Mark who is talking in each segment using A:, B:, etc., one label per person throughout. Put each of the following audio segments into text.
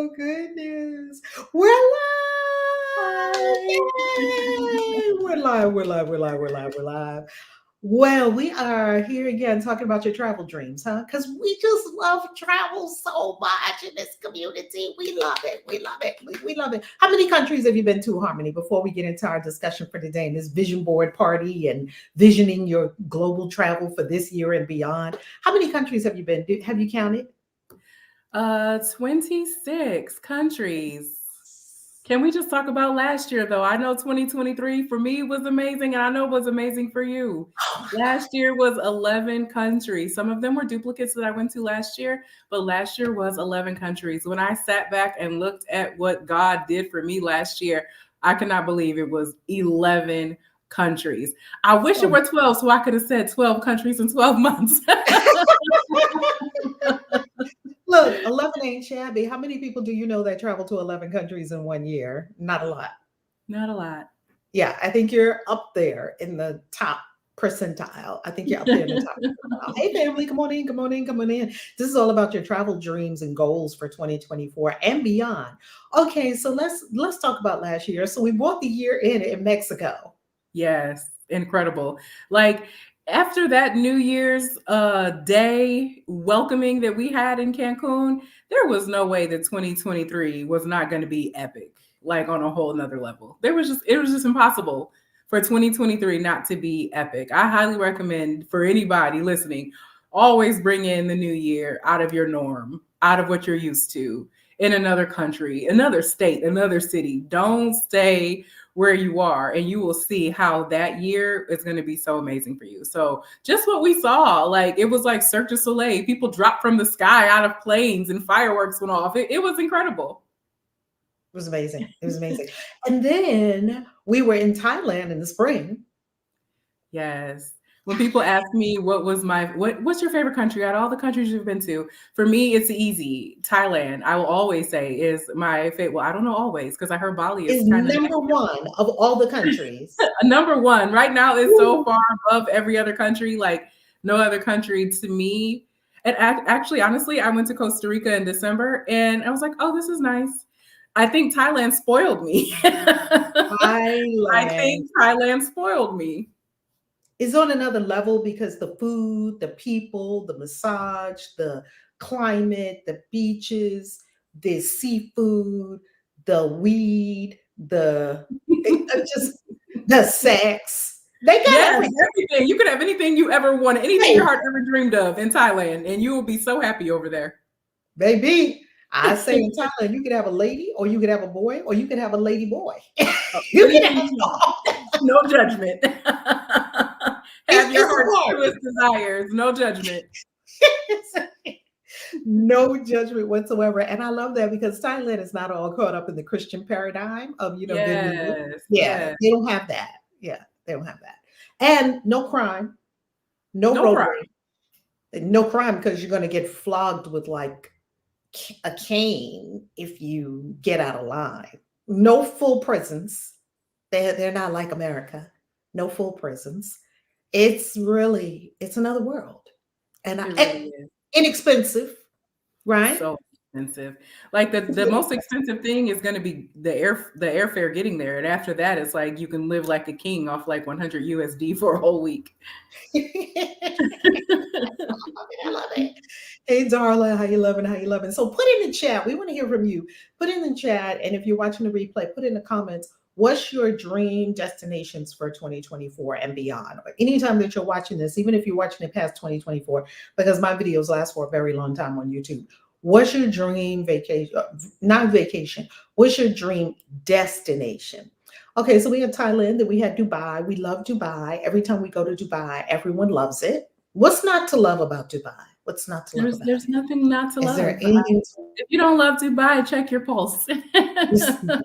A: Oh, goodness. We're live.
B: Hi.
A: Yay. We're live. Well, we are here again talking about your travel dreams, huh? Because we just love travel so much in this community. We love it. We love it. We love it. How many countries have you been to, Harmony, before we get into our discussion for today in this vision board party and visioning your global travel for this year and beyond? How many countries have you been? Have you counted?
B: 26 countries. Can we just talk about last year though? I know 2023 for me was amazing, and I know it was amazing for you.
A: Oh my God.
B: Last year was 11 countries. Some of them were duplicates that I went to last year, but last year was 11 countries. When I sat back and looked at what God did for me last year, I cannot believe it was 11 countries. I wish it were 12 so I could have said 12 countries in 12 months.
A: Look, 11 ain't shabby. How many people do you know that travel to 11 countries in one year? Not a lot.
B: Not a lot.
A: Yeah, I think you're up there in the top percentile. I think you're up there in the top percentile. Hey, family, come on in, come on in, come on in. This is all about your travel dreams and goals for 2024 and beyond. Okay, so let's talk about last year. So we brought the year in Mexico.
B: Yes, incredible. Like after that New Year's Day welcoming that we had in Cancun, there was no way that 2023 was not going to be epic, like on a whole nother level. It was just impossible for 2023 not to be epic. I highly recommend for anybody listening, always bring in the new year out of your norm, out of what you're used to in another country, another state, another city. Don't stay where you are, and you will see how that year is going to be so amazing for you. So just what we saw, like it was like Cirque du Soleil. People dropped from the sky out of planes and fireworks went off. It was incredible.
A: It was amazing. It was amazing. And then we were in Thailand in the spring.
B: Yes. When people ask me what's your favorite country out of all the countries you've been to, for me it's easy. Thailand, I will always say, is my favorite. Well, I don't know always because I heard Bali is
A: Is
B: kind of
A: number one of all the countries.
B: number one right now. Is so
A: Woo.
B: far above every other country. Like no other country to me. And actually, honestly, I went to Costa Rica in December, and I was like, "Oh, this is nice." I think Thailand spoiled me. I
A: Thailand
B: think Thailand spoiled me.
A: is on another level because the food, the people, the massage, the climate, the beaches, the seafood, the weed, just the sex. They got
B: Yes,
A: everything,
B: everything. You could have anything you ever wanted, anything your
A: baby.
B: heart ever dreamed of in Thailand, and you will be so happy over there.
A: Baby, I say in Thailand, you could have a lady, or you could have a boy, or you could have a lady boy. You can
B: Anything
A: have
B: you want.
A: all.
B: No judgment. Have your
A: It's a
B: heart's
A: party.
B: truest desires. No judgment.
A: No judgment whatsoever. And I love that because Thailand is not all caught up in the Christian paradigm of, good music.
B: Yes,
A: Yeah,
B: yes.
A: they don't have that. Yeah, they don't have that. And no crime, no
B: No
A: road
B: crime.
A: rage, no crime because you're going to get flogged with like a cane if you get out of line. No full prisons. They're not like America. No full prisons. It's another world.
B: It really is.
A: Inexpensive, right?
B: So expensive. Like the most expensive thing is going to be the airfare getting there, and after that, it's like you can live like a king off like 100 USD for a whole week.
A: I love it. Hey, Darla, how you loving? How you loving? So put in the chat. We want to hear from you. Put in the chat, and if you're watching the replay, put in the comments. What's your dream destinations for 2024 and beyond? Or anytime that you're watching this, even if you're watching it past 2024, because my videos last for a very long time on YouTube. What's your dream vacation? Not vacation. What's your dream destination? Okay, so we have Thailand, then we had Dubai. We love Dubai. Every time we go to Dubai, everyone loves it. What's not to love about Dubai? What's not to love about
B: There's
A: it?
B: nothing not to
A: Is there
B: love.
A: anything
B: If you don't love Dubai, check your pulse.
A: to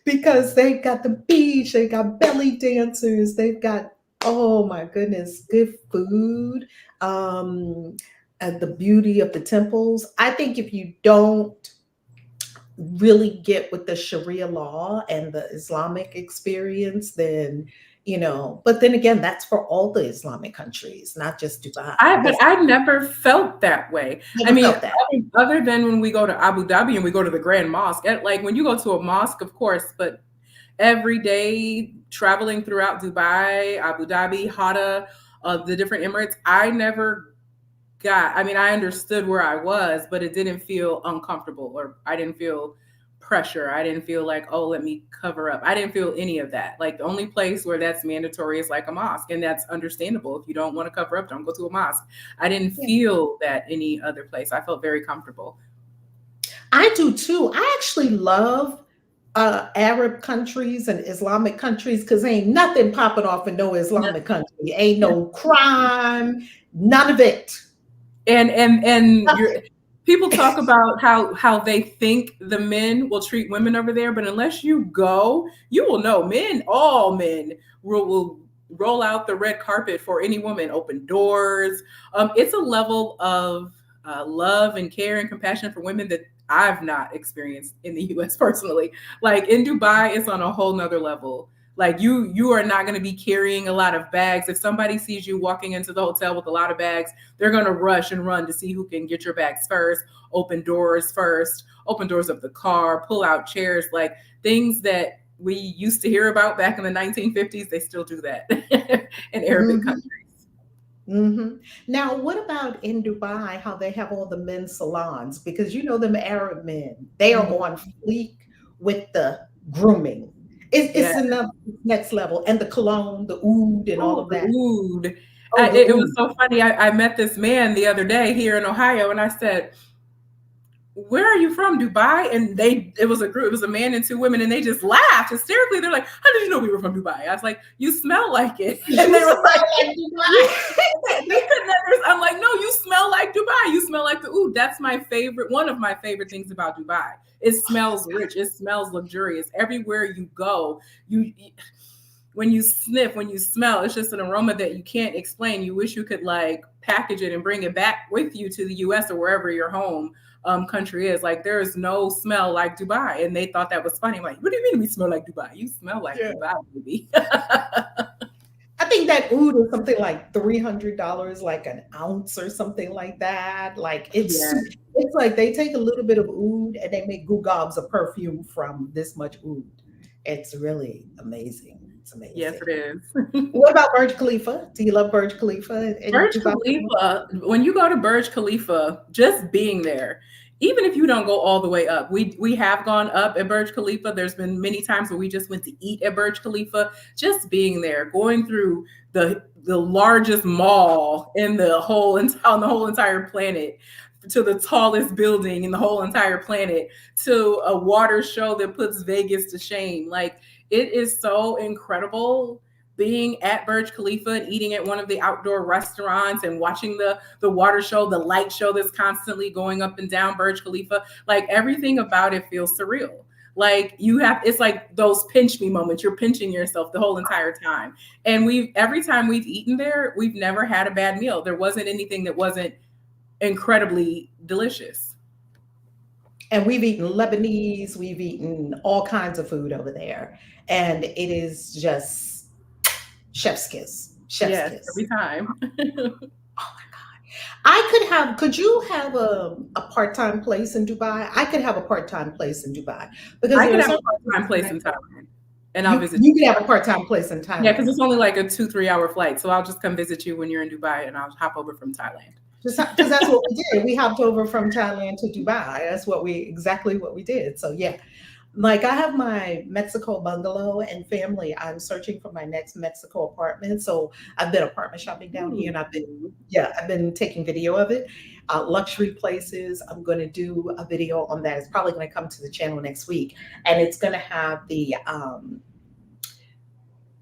A: because they've got the beach, they've got belly dancers, they've got, oh my goodness, good food, and the beauty of the temples. I think if you don't really get with the Sharia law and the Islamic experience, then But then again, that's for all the Islamic countries, not just Dubai.
B: But I never felt that way. I
A: Never
B: mean,
A: felt that.
B: other than when we go to Abu Dhabi and we go to the Grand Mosque, like when you go to a mosque, of course, but every day traveling throughout Dubai, Abu Dhabi, Hada, the different Emirates, I mean, I understood where I was, but it didn't feel uncomfortable, or I didn't feel pressure. I didn't feel like, oh, let me cover up. I didn't feel any of that. Like the only place where that's mandatory is like a mosque, and that's understandable. If you don't want to cover up, don't go to a mosque. I didn't feel that any other place. I felt very comfortable.
A: I do too. I actually love Arab countries and Islamic countries because ain't nothing popping off in no Islamic country. Ain't no crime, none of it.
B: And people talk about how they think the men will treat women over there, but unless you go, you will know all men will roll out the red carpet for any woman, open doors. It's a level of love and care and compassion for women that I've not experienced in the US personally. Like in Dubai, it's on a whole nother level. Like you are not going to be carrying a lot of bags. If somebody sees you walking into the hotel with a lot of bags, they're going to rush and run to see who can get your bags first, open doors of the car, pull out chairs, like things that we used to hear about back in the 1950s. They still do that in Arabic countries.
A: Now, what about in Dubai, how they have all the men's salons? Because them Arab men, they are on fleek with the grooming. It's another next level. And the cologne, the oud, and all of that.
B: Oud. It was so funny. I met this man the other day here in Ohio, and I said, where are you from, Dubai? And it was a man and two women, and they just laughed hysterically. They're like, how did you know we were from Dubai? I was like, you smell like it. And they were like, I'm like, no, you smell like Dubai. You smell like the oud. That's one of my favorite things about Dubai. It smells rich. It smells luxurious. Everywhere you go, when you sniff, when you smell, it's just an aroma that you can't explain. You wish you could like package it and bring it back with you to the US or wherever your home country is. Like there is no smell like Dubai. And they thought that was funny. I'm like, what do you mean we smell like Dubai? You smell like Dubai, baby.
A: I think that oud is something like $300, like an ounce or something like that. Like it's like they take a little bit of oud and they make gugobs of perfume from this much oud. It's really amazing. It's amazing.
B: Yes, it is.
A: What about Burj Khalifa? Do you love Burj Khalifa?
B: Burj Khalifa, when you go to Burj Khalifa, just being there, even if you don't go all the way up, we have gone up at Burj Khalifa. There's been many times where we just went to eat at Burj Khalifa. Just being there, going through the largest mall on the whole entire planet, to the tallest building in the whole entire planet, to a water show that puts Vegas to shame. Like it is so incredible being at Burj Khalifa and eating at one of the outdoor restaurants and watching the water show, the light show that's constantly going up and down Burj Khalifa. Like everything about it feels surreal. Like it's like those pinch me moments. You're pinching yourself the whole entire time. And every time we've eaten there, we've never had a bad meal. There wasn't anything that wasn't incredibly delicious.
A: And we've eaten Lebanese, we've eaten all kinds of food over there. And it is just chef's kiss. Chef's kiss.
B: Every time.
A: Oh my God. Could you have a part-time place in Dubai? I could have a part-time place in Dubai. Because
B: I could have a part-time place in Thailand. And I'll visit
A: you. You could have a part-time place in Thailand.
B: Yeah, because it's only like a 2-3 hour flight. So I'll just come visit you when you're in Dubai and I'll hop over from Thailand.
A: Because that's what we did. We hopped over from Thailand to Dubai. That's exactly what we did. So yeah. Like I have my Mexico bungalow and family. I'm searching for my next Mexico apartment. So I've been apartment shopping down here, and I've been taking video of it. Luxury places. I'm going to do a video on that. It's probably going to come to the channel next week, and it's going to have the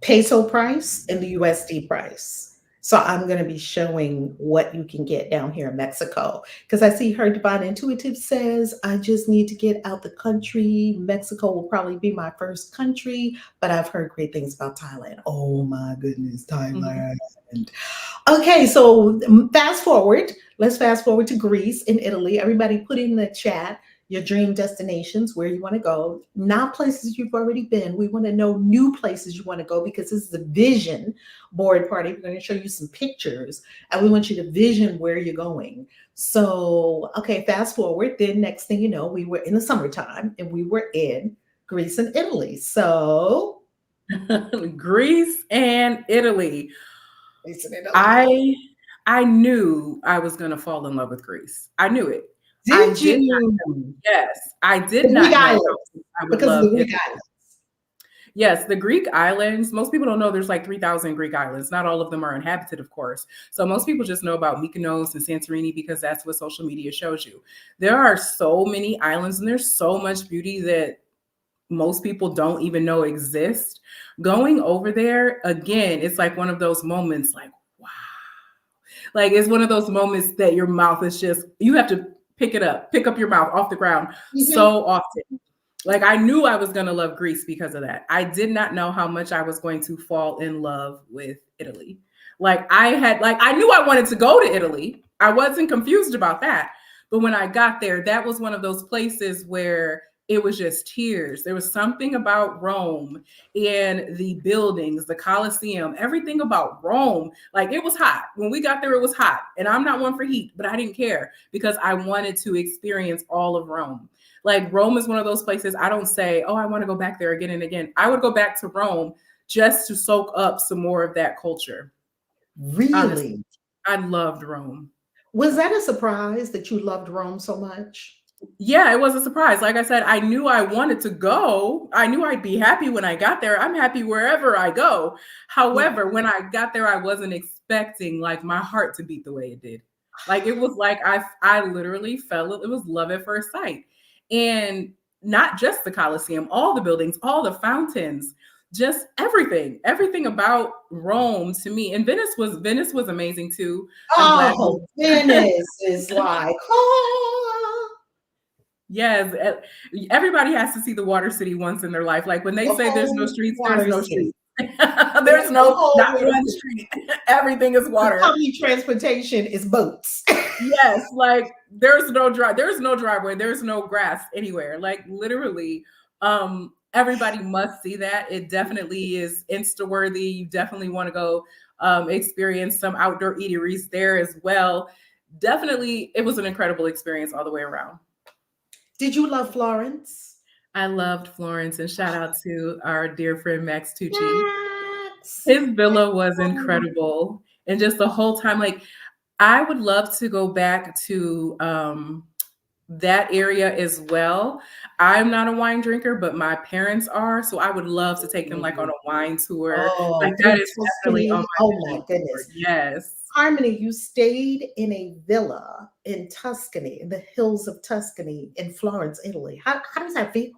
A: peso price and the USD price. So I'm going to be showing what you can get down here in Mexico, because I see Her Divine Intuitive says, I just need to get out the country. Mexico will probably be my first country, but I've heard great things about Thailand. Oh my goodness, Thailand. Okay, so fast forward. Let's fast forward to Greece and Italy. Everybody put in the chat your dream destinations, where you want to go, not places you've already been. We want to know new places you want to go because this is a vision board party. We're going to show you some pictures and we want you to vision where you're going. So, okay, fast forward. Then, next thing you know, we were in the summertime and we were in Greece and Italy. So,
B: Greece and Italy.
A: Greece and Italy.
B: I knew I was going to fall in love with Greece. I knew it. I
A: Did
B: did not
A: you?
B: know. Yes, I
A: The
B: did
A: Greek
B: not know how
A: islands,
B: much I would
A: because of
B: love
A: the Greek
B: Italy.
A: islands.
B: Yes, the Greek islands, most people don't know there's like 3,000 Greek islands. Not all of them are inhabited, of course. So most people just know about Mykonos and Santorini because that's what social media shows you. There are so many islands and there's so much beauty that most people don't even know exist. Going over there, again, it's like one of those moments like, wow. Like it's one of those moments that your mouth is just, you have to pick up your mouth off the ground
A: Mhm.
B: so often. Like I knew I was going to love Greece because of that. I did not know how much I was going to fall in love with Italy. I knew I wanted to go to Italy. I wasn't confused about that. But when I got there, that was one of those places where it was just tears. There was something about Rome and the buildings, the Colosseum, everything about Rome. Like it was hot. When we got there, it was hot. And I'm not one for heat, but I didn't care because I wanted to experience all of Rome. Like Rome is one of those places I don't say, oh, I want to go back there again and again. I would go back to Rome just to soak up some more of that culture. Honestly,
A: Really?
B: I loved Rome.
A: Was that a surprise that you loved Rome so much?
B: Yeah, it was a surprise. Like I said, I knew I wanted to go. I knew I'd be happy when I got there. I'm happy wherever I go.
A: Yeah.
B: However, when I got there, I wasn't expecting like my heart to beat the way it did. Like it was like I literally fell. It was love at first sight, and not just the Colosseum, all the buildings, all the fountains, just everything about Rome to me. And Venice was amazing too. I'm glad.
A: Oh, Venice is like, oh,
B: Yes, everybody has to see the Water City once in their life. Like when they
A: the
B: say there's no
A: whole
B: streets, there's
A: water
B: no
A: city.
B: streets. There's
A: The
B: no
A: whole
B: not
A: water
B: one
A: city.
B: street. Everything is
A: The
B: water.
A: public transportation is boats.
B: Yes, like there's no driveway, there's no grass anywhere. Like literally, everybody must see that. It definitely is Insta worthy. You definitely want to go experience some outdoor eateries there as well. Definitely, it was an incredible experience all the way around.
A: Did you love Florence?
B: I loved Florence and shout out to our dear friend Max Tucci.
A: Yes.
B: His villa was incredible. And just the whole time, like I would love to go back to that area as well. I'm not a wine drinker, but my parents are. So I would love to take them like on a wine tour. Like
A: Oh,
B: that
A: through
B: is definitely on
A: Tuscany.
B: my
A: Oh my
B: vision board.
A: goodness.
B: Yes.
A: Harmony, you stayed in a villa in Tuscany, in the hills of Tuscany in Florence, Italy. How does that feel?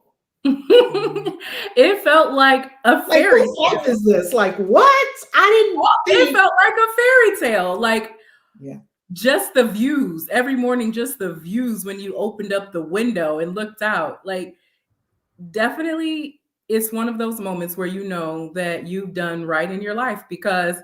B: It felt like a
A: Like,
B: fairy
A: whose life
B: tale.
A: is this? Like, what? I didn't
B: It
A: think.
B: felt like a fairy tale. Like
A: Yeah.
B: just the views every morning, just the views when you opened up the window and looked out. Like definitely it's one of those moments where you know that you've done right in your life because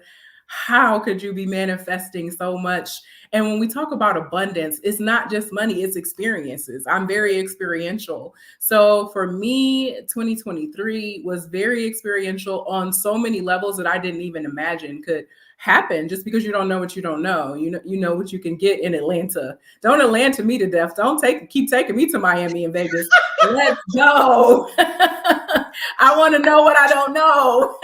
B: how could you be manifesting so much? And when we talk about abundance, it's not just money, it's experiences. I'm very experiential. So for me, 2023 was very experiential on so many levels that I didn't even imagine could happen just because you don't know what you don't know. You know what you can get in Atlanta. Don't Atlanta me to death. Don't keep taking me to Miami and Vegas. Let's go. I want to know what I don't know.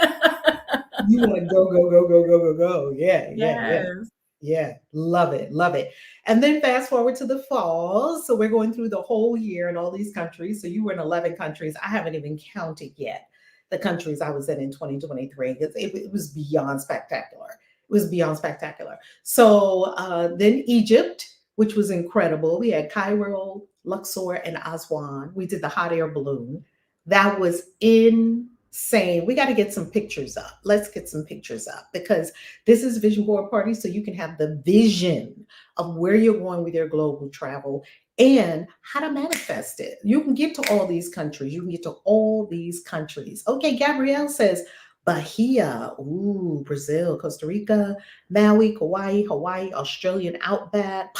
A: You want to go, go, go, go, go, go, go. Yeah, yeah, yeah.
B: Yes.
A: Yeah, love it, love it. And then fast forward to the fall. So we're going through the whole year in all these countries. So you were in 11 countries. I haven't even counted yet the countries I was in 2023 because it was beyond spectacular. It was beyond spectacular. So then Egypt, which was incredible. We had Cairo, Luxor, and Aswan. We did the hot air balloon. That was insane. We got to get some pictures up. Let's get some pictures up because this is vision board party, so you can have the vision of where you're going with your global travel and how to manifest it. You can get to all these countries. You can get to all these countries. Okay, Gabrielle says Bahia, ooh, Brazil, Costa Rica, Maui, Kauai, Hawaii, Australian Outback,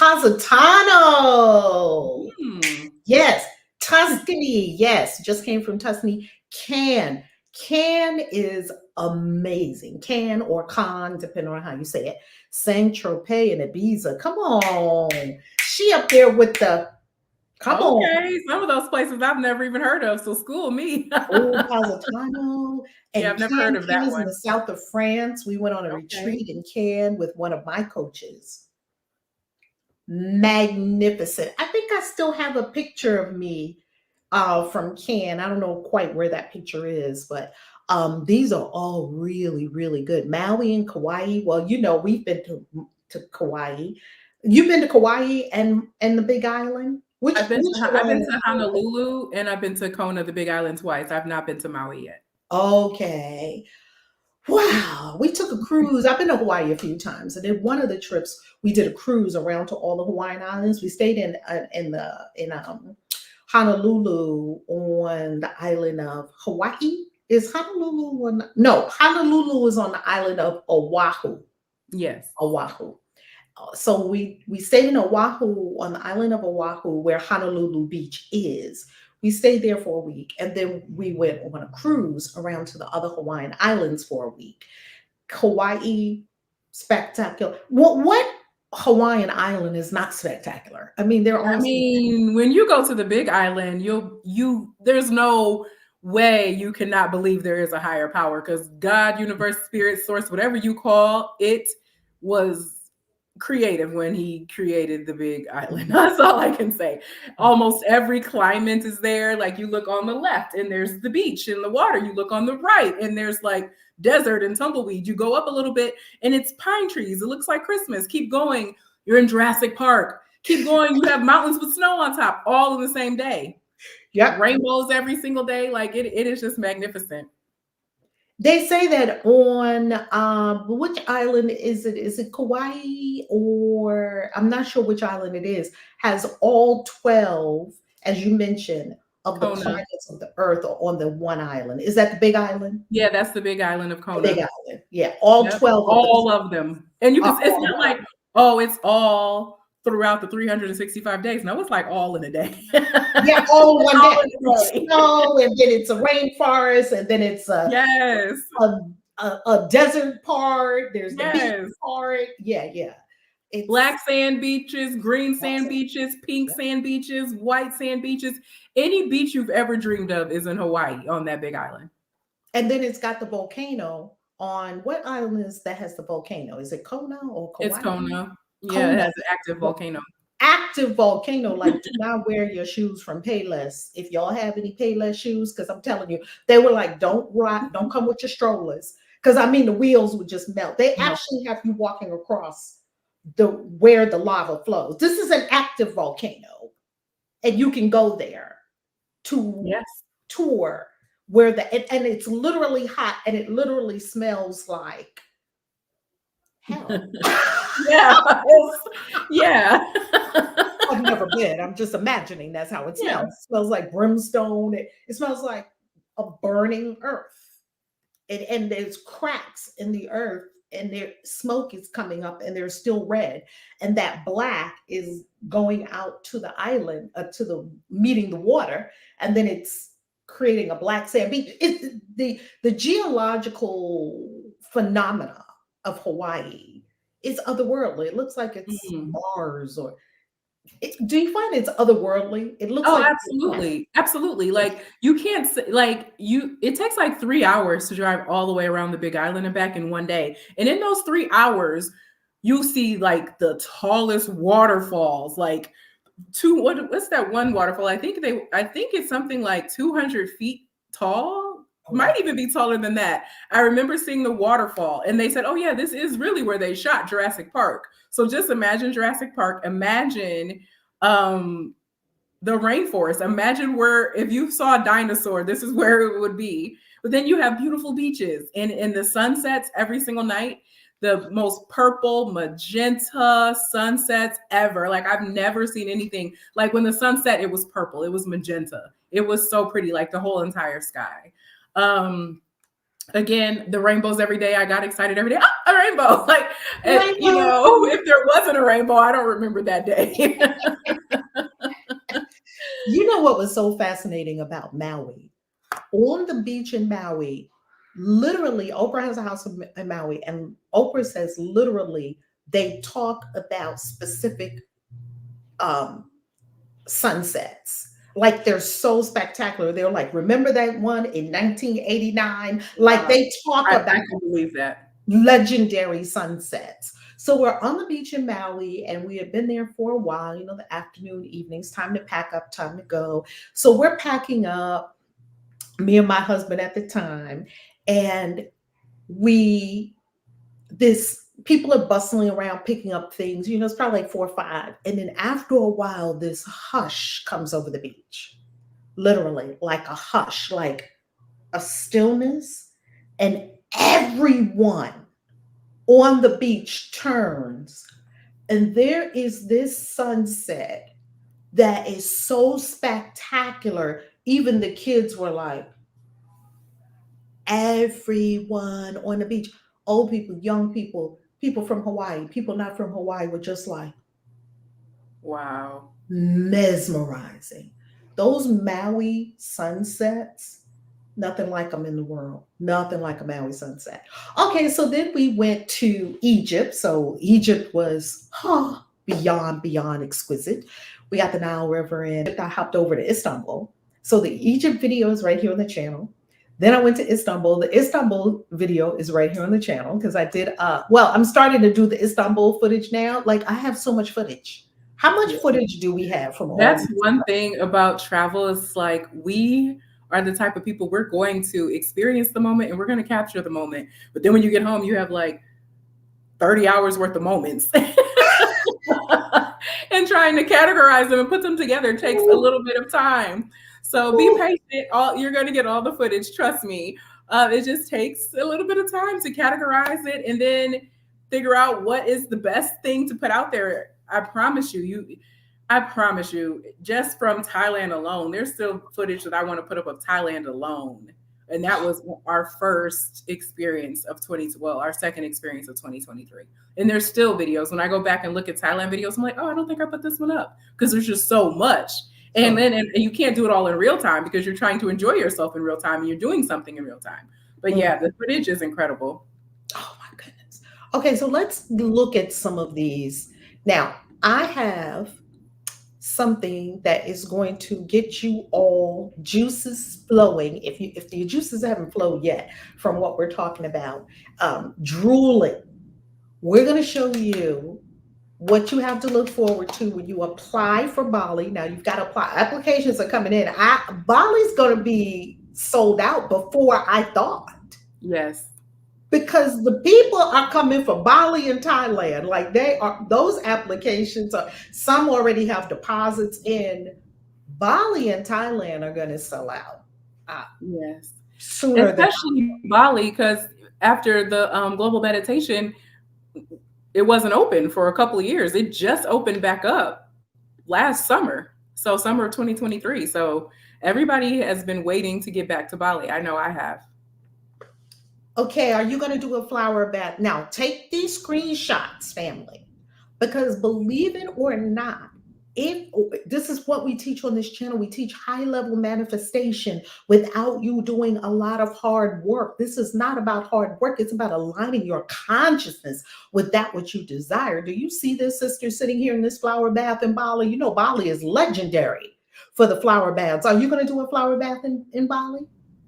A: Positano.
B: Hmm.
A: Yes, Tuscany, yes, just came from Tuscany. Cannes. Cannes is amazing. Cannes or Cannes, depending on how you say it. Saint Tropez and Ibiza. Come on. She up there with the, come on.
B: Okay, some of those places I've never even heard of, so school me.
A: Old Positano
B: Yeah,
A: and
B: I've never heard
A: Cannes.
B: of
A: Cannes
B: that
A: is in the
B: one.
A: south of France. We went on a
B: Okay.
A: retreat in Cannes with one of my coaches. Magnificent. I think I still have a picture of me from Cannes. I don't know quite where that picture is, but these are all really, really good. Maui and Kauai. Well, you know, we've been to Kauai. You've been to Kauai and the Big Island. Which
B: I've
A: Hawaiian
B: been
A: is
B: to
A: your favorite?
B: Honolulu and I've been to Kona, the Big Island twice. I've not been to Maui yet.
A: Okay. Wow, we took a cruise. I've been to Hawaii a few times, and in one of the trips, we did a cruise around to all the Hawaiian islands. We stayed in Honolulu on the island of Hawaii. Is Honolulu on? No, Honolulu is on the island of Oahu.
B: Yes.
A: Oahu. So we stayed in Oahu on the island of Oahu where Honolulu Beach is. We stayed there for a week and then we went on a cruise around to the other Hawaiian islands for a week. Hawaii, spectacular. What Hawaiian island is not spectacular? I mean, there
B: I
A: are some.
B: mean, when you go to the Big Island, there's no way you cannot believe there is a higher power because God, universe, spirit, source, whatever you call it, was creative when he created the Big Island. That's all I can say. Almost every climate is there. Like you look on the left and there's the beach and the water. You look on the right and there's like desert and tumbleweed. You go up a little bit and it's pine trees. It looks like Christmas. Keep going. You're in Jurassic Park. Keep going. You have mountains with snow on top all in the same day.
A: Yep.
B: Rainbows every single day. Like it is just magnificent.
A: They say that on which island is it? Is it Kauai or I'm not sure which island it is, has all 12, as you mentioned, of the
B: Kona.
A: climates of the earth are on the one island. Is that the Big Island?
B: Yeah, that's the Big Island of
A: The Big
B: Kona.
A: Island. Yeah, all
B: Yep,
A: 12 of them
B: all of them. And you can
A: are
B: it's
A: on
B: not
A: one.
B: like, oh, it's all throughout the 365 days. No, it's like all in a day.
A: Yeah, all in
B: It's
A: one
B: all
A: day.
B: in
A: It's
B: a day.
A: snow, and then it's a rainforest, and then it's
B: Yes.
A: a, a desert part. There's the beach
B: Yes.
A: part. Yeah, yeah. It's
B: Black sand beaches, green sand beaches, pink sand beaches, white sand beaches. Any beach you've ever dreamed of is in Hawaii on that Big Island.
A: And then it's got the volcano on what island is that has the volcano? Is it Kona or
B: It's
A: Kauai?
B: Kona. Yeah, it
A: Kona.
B: has an active volcano.
A: Active volcano. Like, do not wear your shoes from Payless. If y'all have any Payless shoes, because I'm telling you, they were like, don't come with your strollers. Because I mean, the wheels would just melt. They
B: No.
A: actually have you walking across the where the lava flows. This is an active volcano, and you can go there to
B: Yes.
A: tour where and it's literally hot and it literally smells like hell.
B: Yeah. Yeah.
A: I've never been. I'm just imagining that's how it
B: Yeah.
A: smells. It smells like brimstone. It smells like a burning earth. And there's cracks in the earth and there smoke is coming up and they're still red. And that black is going out to the island, to the meeting the water, and then it's creating a black sand beach. It's the geological phenomena of Hawaii is otherworldly. It looks like it's
B: Mhm.
A: Mars or do you find it's otherworldly? It looks
B: Oh,
A: like
B: absolutely. Absolutely. Like you can't say, like it takes like 3 hours to drive all the way around the Big Island and back in one day. And in those 3 hours, you'll see like the tallest waterfalls, like what's that one waterfall? I think it's something like 200 feet tall.
A: oh, wow.
B: Might even be taller than that. I remember seeing the waterfall and they said, oh yeah, this is really where they shot Jurassic Park. So just imagine Jurassic Park. Imagine um the rainforest. Imagine where if you saw a dinosaur, this is where it would be. But then you have beautiful beaches and the sunsets every single night, the most purple magenta sunsets ever. Like I've never seen anything like when the sun set, it was purple, it was magenta. It was so pretty, like the whole entire sky. Again, the rainbows every day. I got excited every day. Oh, a rainbow! Like, you know, if there wasn't a rainbow, I don't remember that day.
A: You know what was so fascinating about Maui? On the beach in Maui, literally, Oprah has a house in Maui, and Oprah says literally they talk about specific um, sunsets. Like they're so spectacular. They're like, remember that one in 1989? Like
B: Wow.
A: they talk
B: I
A: about
B: can believe that.
A: legendary sunsets. So we're on the beach in Maui and we had been there for a while, you know, the afternoon, evenings, time to pack up, time to go. So we're packing up, me and my husband at the time, and we, this, people are bustling around picking up things, you know, it's probably like 4 or 5. And then after a while, this hush comes over the beach, literally like a hush, like a stillness. And everyone on the beach turns, and there is this sunset that is so spectacular. Even the kids were like, everyone on the beach, old people, young people, people from Hawaii, people not from Hawaii, were just like
B: Wow.
A: mesmerizing. Those Maui sunsets, nothing like them in the world. Nothing like a Maui sunset. Okay, so then we went to Egypt. So Egypt was beyond exquisite. We got the Nile River and I hopped over to Istanbul. So the Egypt video is right here on the channel. Then I went to Istanbul. The Istanbul video is right here on the channel because I did well, I'm starting to do the Istanbul footage now. Like I have so much footage. How much
B: Yeah.
A: footage do we have from all
B: That's
A: these?
B: one thing about travel is like we are the type of people, we're going to experience the moment and we're going to capture the moment. But then when you get home, you have like 30 hours worth of moments. And trying to categorize them and put them together takes a little bit of time. So be patient. All you're going to get all the footage. Trust me. It just takes a little bit of time to categorize it and then figure out what is the best thing to put out there. I promise you, just from Thailand alone, there's still footage that I want to put up of Thailand alone. And that was our first experience of our second experience of 2023. And there's still videos. When I go back and look at Thailand videos, I'm like, oh, I don't think I put this one up because there's just so much. And then and you can't do it all in real time because you're trying to enjoy yourself in real time and you're doing something in real time. But yeah, the footage is incredible.
A: Oh my goodness. Okay, so let's look at some of these. Now, I have something that is going to get you all juices flowing. If the juices haven't flowed yet from what we're talking about, drooling. We're going to show you what you have to look forward to when you apply for Bali. Now you've got to apply. Applications are coming in. Bali's going to be sold out before I thought.
B: Yes.
A: Because the people are coming for Bali and Thailand. Like they are, those applications are, some already have deposits in. Bali and Thailand are going to sell out
B: Yes.
A: sooner than.
B: Especially Bali, because after the global meditation, it wasn't open for a couple of years. It just opened back up last summer. So summer of 2023. So everybody has been waiting to get back to Bali. I know I have.
A: Okay, are you going to do a flower bath? Now, take these screenshots, family, because believe it or not, if this is what we teach on this channel, we teach high level manifestation without you doing a lot of hard work. This is not about hard work, it's about aligning your consciousness with that which you desire. Do you see this sister sitting here in this flower bath in Bali? You know, Bali is legendary for the flower baths. Are you going to do a flower bath in Bali?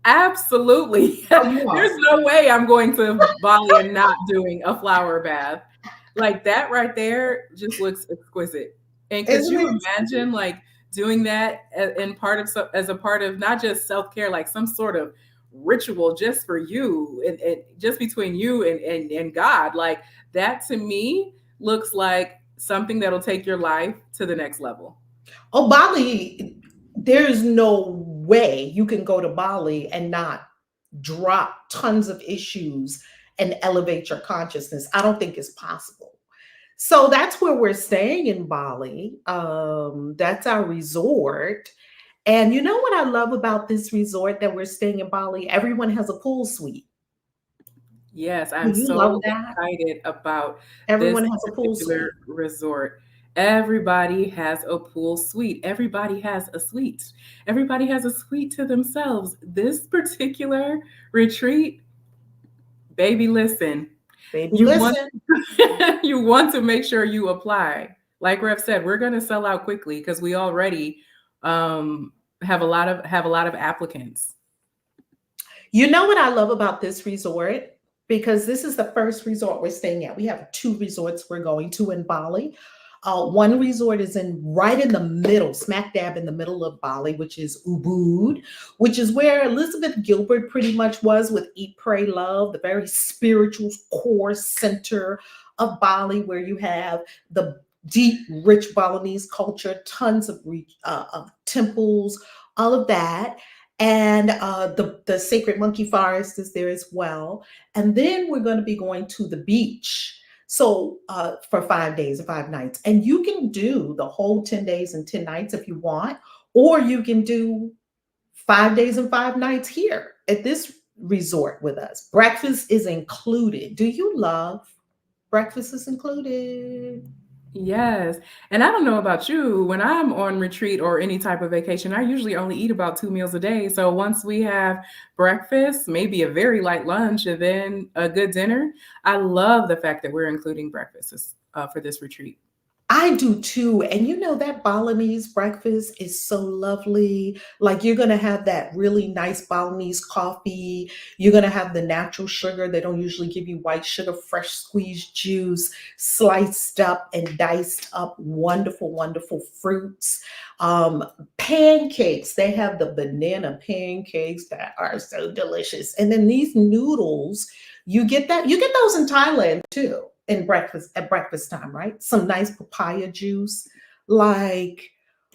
B: Absolutely.
A: Oh, you are.
B: There's no way I'm going to Bali and not doing a flower bath. Like that right there just looks exquisite. And could
A: Isn't
B: you
A: it?
B: imagine like doing that as a part of not just self-care, like some sort of ritual just for you and just between you and God? Like that to me looks like something that'll take your life to the next level.
A: Oh, Bali, there's no way you can go to Bali and not drop tons of issues and elevate your consciousness. I don't think it's possible. So that's where we're staying in Bali. That's our resort. And you know what I love about this resort that we're staying in Bali? Everyone has a pool suite.
B: Yes,
A: Do
B: I'm
A: you love
B: so
A: that?
B: excited about this
A: Everyone has a pool
B: particular
A: suite.
B: resort. Everybody has a pool suite. Everybody has a suite. Everybody has a suite to themselves. This particular retreat, baby, listen,
A: Baby,
B: you want
A: listen.
B: you want to make sure you apply. Like Rev said, we're going to sell out quickly because we already have a lot of applicants.
A: You know what I love about this resort? Because this is the first resort we're staying at. We have two resorts we're going to in Bali. One resort is in right in the middle, smack dab in the middle of Bali, which is Ubud, which is where Elizabeth Gilbert pretty much was with Eat, Pray, Love, the very spiritual core center of Bali, where you have the deep, rich Balinese culture, tons of temples, all of that, and the sacred monkey forest is there as well. And then we're going to be going to the beach. So for 5 days or 5 nights, and you can do the whole 10 days and 10 nights if you want, or you can do 5 days and 5 nights here at this resort with us. Breakfast is included. Do you love breakfast is included?
B: Yes. And I don't know about you, when I'm on retreat or any type of vacation, I usually only eat about 2 meals a day. So once we have breakfast, maybe a very light lunch, and then a good dinner, I love the fact that we're including breakfast for this retreat.
A: I do too. And you know, that Balinese breakfast is so lovely. Like, you're going to have that really nice Balinese coffee. You're going to have the natural sugar. They don't usually give you white sugar, fresh squeezed juice, sliced up and diced up, wonderful, wonderful fruits. Um, Pancakes. They have the banana pancakes that are so delicious. And then these noodles, you get those in Thailand too in breakfast at breakfast time, right? Some nice papaya juice. Like,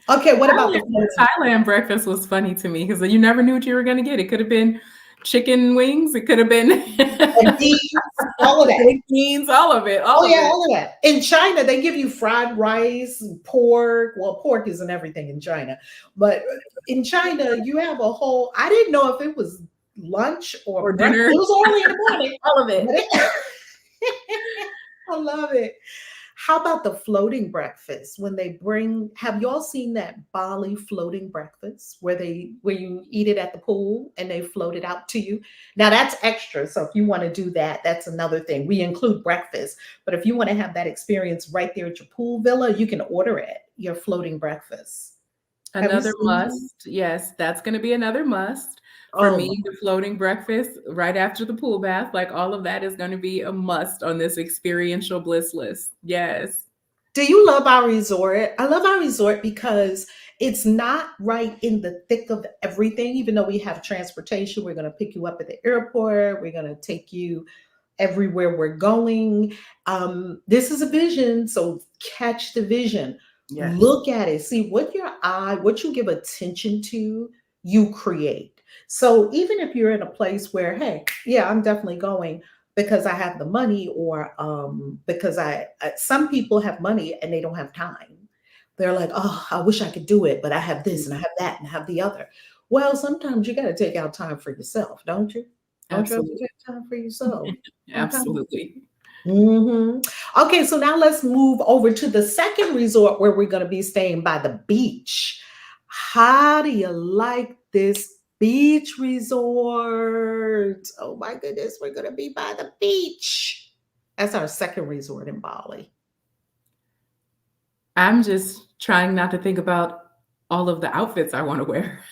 A: okay, what about the floating
B: Thailand breakfast was funny to me because you never knew what you were going to get. It could have been chicken wings. It could have been
A: and beans, all of that?
B: baked beans, all of it, all
A: Oh
B: of
A: yeah,
B: it.
A: all of that. In China, they give you fried rice, pork. Well, pork isn't everything in China, but in China, you have a whole. I didn't know if it was lunch or
B: Or
A: breakfast.
B: dinner,
A: It was early in the morning,
B: all of
A: but
B: it.
A: I love it. How about the floating breakfast when they bring, have y'all seen that Bali floating breakfast where you eat it at the pool and they float it out to you? Now that's extra. So if you want to do that, that's another thing. We include breakfast, but if you want to have that experience right there at your pool villa, you can order it, your floating breakfast. Have you
B: Another
A: seen them?
B: must. Yes, that's going to be another must. For
A: Oh,
B: me, the floating breakfast right after the pool bath, like all of that is going to be a must on this experiential bliss list. Yes.
A: do you love our resort? I love our resort because it's not right in the thick of everything, even though we have transportation. We're going to pick you up at the airport. We're going to take you everywhere we're going. This is a vision, so catch the vision.
B: Yes.
A: Look at it. See what you give attention to, you create. So even if you're in a place where, hey, yeah, I'm definitely going because I have the money, or because some people have money and they don't have time. They're like, oh, I wish I could do it, but I have this and I have that and I have the other. Well, sometimes you got to take out time for yourself, don't you? Don't you have to
B: Absolutely.
A: take time for yourself? Okay.
B: Absolutely.
A: Mhm. Okay, so now let's move over to the second resort where we're going to be staying by the beach. How do you like this beach resort? Oh my goodness, we're going to be by the beach. That's our second resort in Bali.
B: I'm just trying not to think about all of the outfits I want to wear.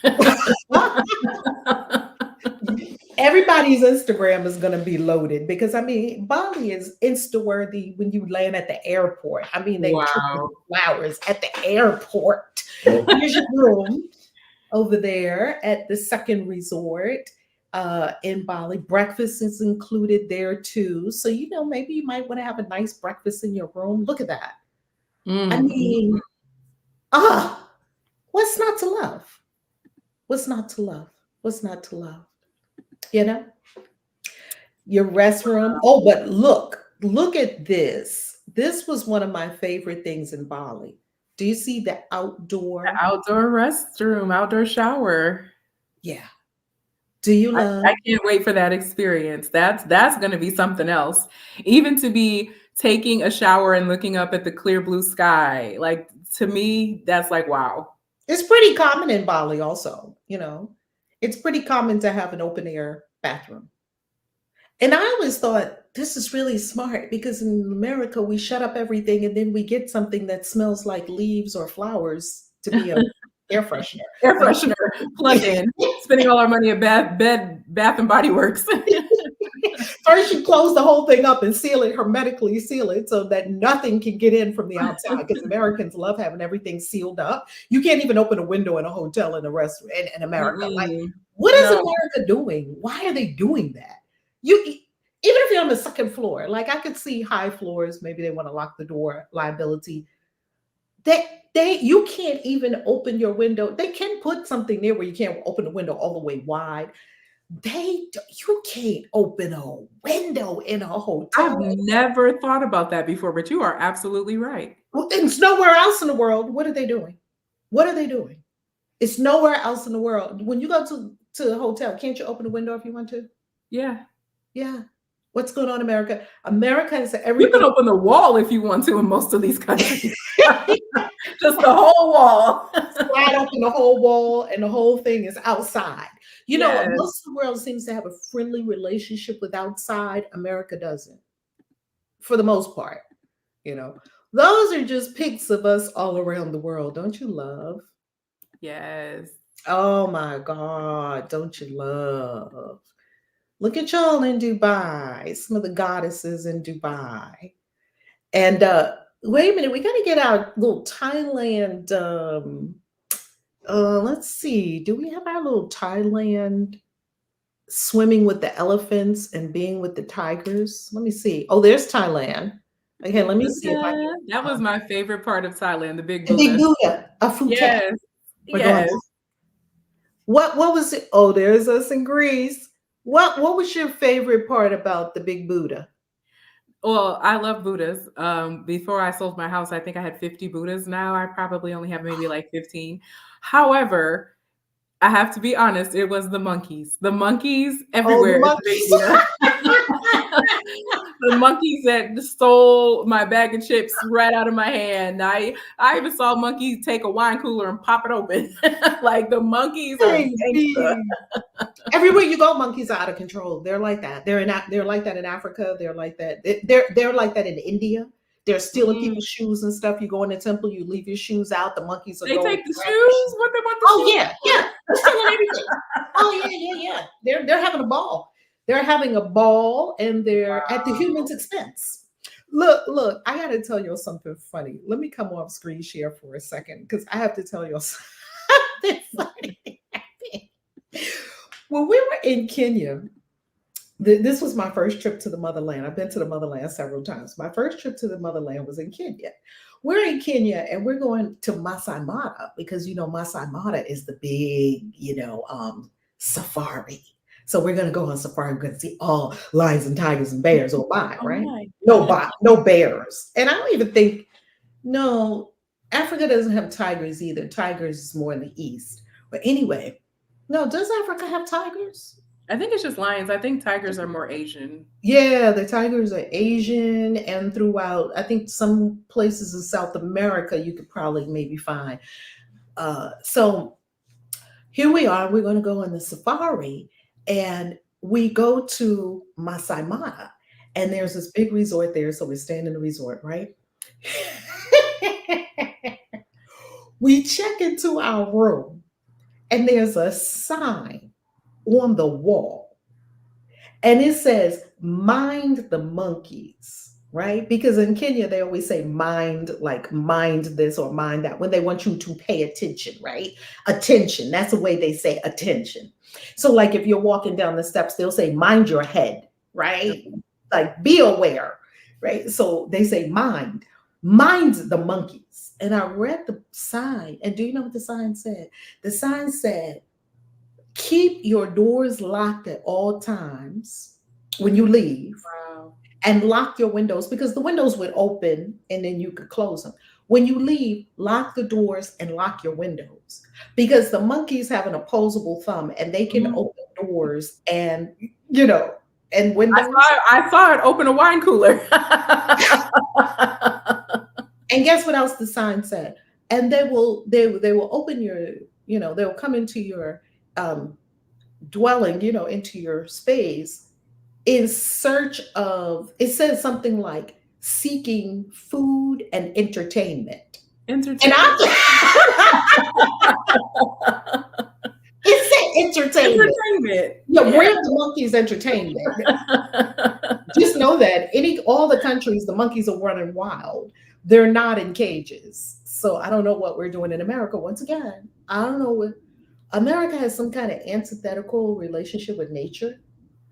A: Everybody's Instagram is going to be loaded because I mean, Bali is Insta worthy when you land at the airport. I mean, they treat you
B: Wow.
A: with flowers at the airport. Here's your room over there at the second resort in Bali. Breakfast is included there too. So, you know, maybe you might want to have a nice breakfast in your room. Look at that. I
B: Mm.
A: mean, ah, what's not to love? What's not to love? What's not to love? You know? Your restroom. Oh, but look at this. This was one of my favorite things in Bali. Do you see the outdoor?
B: Outdoor restroom, outdoor shower.
A: Yeah. Do you
B: I
A: love?
B: can't wait for that experience. That's gonna be something else. Even taking a shower and looking up at the clear blue sky. Like, to me, that's like, wow.
A: It's pretty common in Bali also, you know. It's pretty common to have an open air bathroom. And I always thought this is really smart because in America we shut up everything and then we get something that smells like leaves or flowers to be a air freshener.
B: Air
A: But
B: freshener, plug in, spending all our money at Bath and Body Works.
A: first you close the whole thing up and seal it, hermetically seal it so that nothing can get in from the outside because Americans love having everything sealed up. You can't even open a window in a hotel in the restaurant in America. Like,
B: Mm-mm.
A: what is
B: No,
A: America doing? Why are they doing that? You even if you're on the second floor, like I could see high floors, maybe they want to lock the door, liability. They you can't even open your window. They can put something there where you can't open the window all the way wide. You can't open a window in a
B: I've
A: hotel.
B: never thought about that before, but you are absolutely right.
A: Well, it's nowhere else in the world. What are they doing? What are they doing? It's nowhere else in the world. When you go to a hotel, can't you open the window if you want to?
B: Yeah.
A: Yeah. What's going on in America? America is
B: You can
A: everything.
B: open the wall if you want to in most of these countries. Just the whole wall.
A: Slide open the whole wall and the whole thing is outside. You know,
B: Yes.
A: most of the world seems to have a friendly relationship with outside. America doesn't, for the most part. You know, those are just pics of us all around the world. Don't you love?
B: Yes.
A: Oh my God, don't you love? Look at y'all in Dubai, some of the goddesses in Dubai. And wait a minute, we got to get our little Thailand. Let's see, do we have our little Thailand swimming with the elephants and being with the tigers? Let me see. Oh, there's Thailand. Okay,
B: Big
A: let me see if I
B: Buddha.
A: can.
B: That was my favorite part of Thailand, the Big
A: The big
B: Buddha.
A: Buddha, a Phuket.
B: Yes.
A: We're going.
B: Yes.
A: What was it? Oh, there's us in Greece. What was your favorite part about the big Buddha?
B: Well, I love Buddhas. Before I sold my house, I think I had 50 Buddhas. Now I probably only have maybe like 15. However, I have to be honest, it was the monkeys. The monkeys
A: Oh, the
B: everywhere at the Big
A: monkeys.
B: Buddha. The monkeys that stole my bag of chips right out of my hand. I even saw a monkey take a wine cooler and pop it open. Like, the monkeys are gangster.
A: Baby. Everywhere you go, monkeys are out of control. They're like that. They're like that in Africa. They're like that. They're like that in India. They're stealing
B: Mm.
A: people's shoes and stuff. You go in the temple, you leave your shoes out. The monkeys are
B: They
A: going.
B: take the shoes. What they want the
A: Oh
B: shoes
A: yeah,
B: for?
A: yeah. They're stealing everything. Oh yeah, yeah, yeah. They're having a ball. They're having a ball, and they're at the human's expense. Look. I got to tell you something funny. Let me come off screen share for a second because I have to tell you something funny. When we were in Kenya, this was my first trip to the motherland. I've been to the motherland several times. My first trip to the motherland was in Kenya. We're in Kenya and we're going to Masai Mara because you know Masai Mara is the big, safari. So we're going to go on safari. We're going to see all lions and tigers and bears or by,
B: Oh
A: right?
B: my goodness.
A: No bears. And I don't even think no, Africa doesn't have tigers either. Tigers is more in the east. But anyway, no, does Africa have tigers?
B: I think it's just lions. I think tigers are more Asian.
A: Yeah, the tigers are Asian and throughout, I think some places in South America you could probably maybe find. So here we are, we're going to go on the safari and we go to Masai Mara and there's this big resort there. So we're staying in the resort, right? We check into our room and there's a sign on the wall and it says mind the monkeys, right? Because in Kenya they always say mind, like mind this or mind that when they want you to pay attention, right? Attention, that's the way they say attention. So like if you're walking down the steps they'll say mind your head, right? Like be aware, right? So they say mind the monkeys. And I read the sign and do you know what the sign said? The sign said keep your doors locked at all times when you leave
B: Wow.
A: and lock your windows because the windows would open and then you could close them. When you leave, lock the doors and lock your windows because the monkeys have an opposable thumb and they can
B: Mhm.
A: open doors and, you know, and windows.
B: I saw it open a wine cooler.
A: And guess what else the sign said? And they will open your, they'll come into your um, dwelling, into your space in search of, it says something like seeking food and entertainment. And
B: Entertainment.
A: I it said entertainment.
B: Entertainment.
A: Yeah,
B: Yeah.
A: we're the monkeys entertainment. Just know that all the countries, the monkeys are running wild. They're not in cages. So I don't know what we're doing in America. Once again, I don't know what America has some kind of antithetical relationship with nature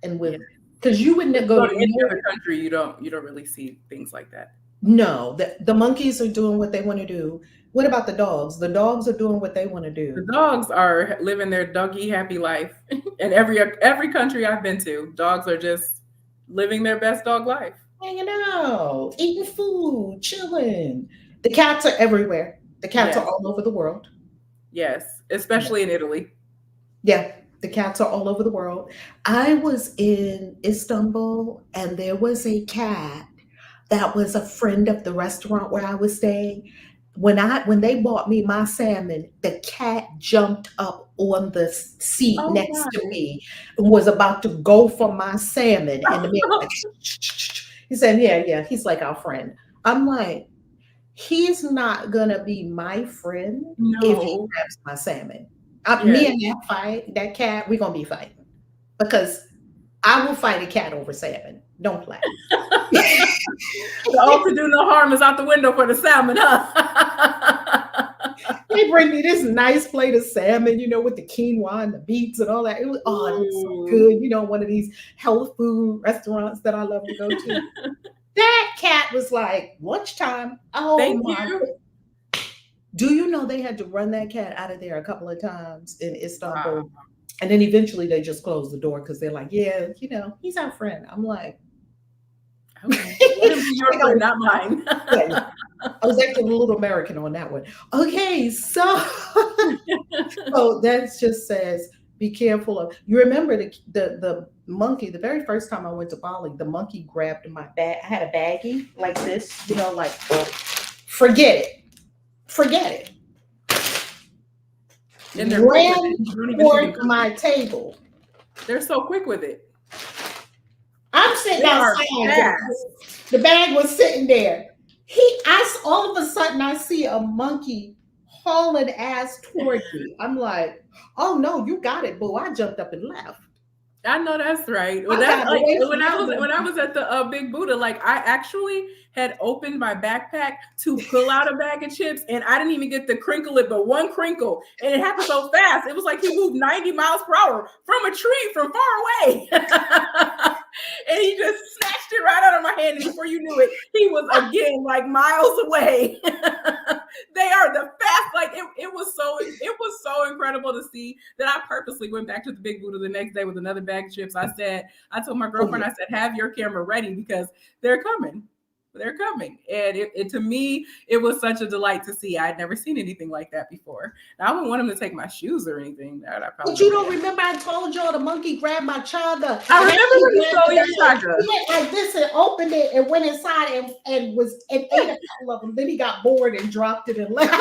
A: and
B: Yeah.
A: with, because you wouldn't
B: If you
A: go
B: go
A: to
B: to any other country, you don't really see things like that.
A: no, the monkeys are doing what they want to do. What about the dogs? The dogs are doing what they want to
B: The
A: do.
B: dogs are living their doggy happy life. And every country I've been to, dogs are just living their best dog life.
A: Hanging out, eating food, chilling. The cats are everywhere. The cats are
B: Yes.
A: all over the world.
B: Yes. Especially in Italy.
A: Yeah, the cats are all over the world. I was in Istanbul and there was a cat that was a friend of the restaurant where I was staying. When they bought me my salmon, the cat jumped up on the seat
B: Oh
A: next to
B: my.
A: me and was about to go for my salmon. And the man was like, he said, yeah, yeah, he's like our friend. I'm like, he's not gonna be my friend if he
B: No.
A: grabs my salmon. Me
B: Yes.
A: and that cat, we're gonna be fighting because I will fight a cat over salmon. Don't play.
B: The all to do no harm is out the window for the salmon, huh?
A: They bring me this nice plate of salmon, with the quinoa and the beets and all that. It was so
B: Ooh.
A: good. One of these health food restaurants that I love to go to. That cat was like, lunchtime. Oh
B: Thank
A: my.
B: you.
A: Do you know they had to run that cat out of there a couple of times in
B: Wow.
A: Istanbul? And then eventually they just closed the door because they're like, yeah, he's our friend. I'm like,
B: Okay. Let him be your friend, not mine.
A: yeah, I was acting a little American on that one. Okay, so so that just says be careful of. You remember the monkey? The very first time I went to Bali, the monkey grabbed my bag. I had a baggie like this, like forget it.
B: And they're quick with
A: Ran
B: it. You don't even see them
A: toward
B: coming.
A: my table.
B: They're so quick with it.
A: I'm sitting
B: They are
A: outside.
B: fast.
A: The bag was sitting there. All of a sudden, I see a monkey hauling ass toward me. I'm like, oh no, you got it, boo. I jumped up and left.
B: I know that's right. Well,
A: I
B: that's
A: got
B: like
A: away from
B: when I
A: that
B: was at the Big Buddha. Like I actually had opened my backpack to pull out a bag of chips, and I didn't even get to crinkle it, but one crinkle, and it happened so fast. It was like he moved 90 miles per hour from a tree from far away, and he just snatched it right out of my hand. And before you knew it, he was again like miles away. They are the fast. Like it was so incredible to see that I purposely went back to the Big Buddha the next day with another bag of chips. I told my girlfriend, I said, have your camera ready because they're coming. They're coming. And it to me, it was such a delight to see. I'd never seen anything like that before. Now, I wouldn't want him to take my shoes or anything.
A: But you don't remember I told y'all the monkey grabbed my chaga.
B: I remember when he stole your chaga.
A: He went like this and opened it and went inside and ate a couple of them. Then he got bored and dropped it and left.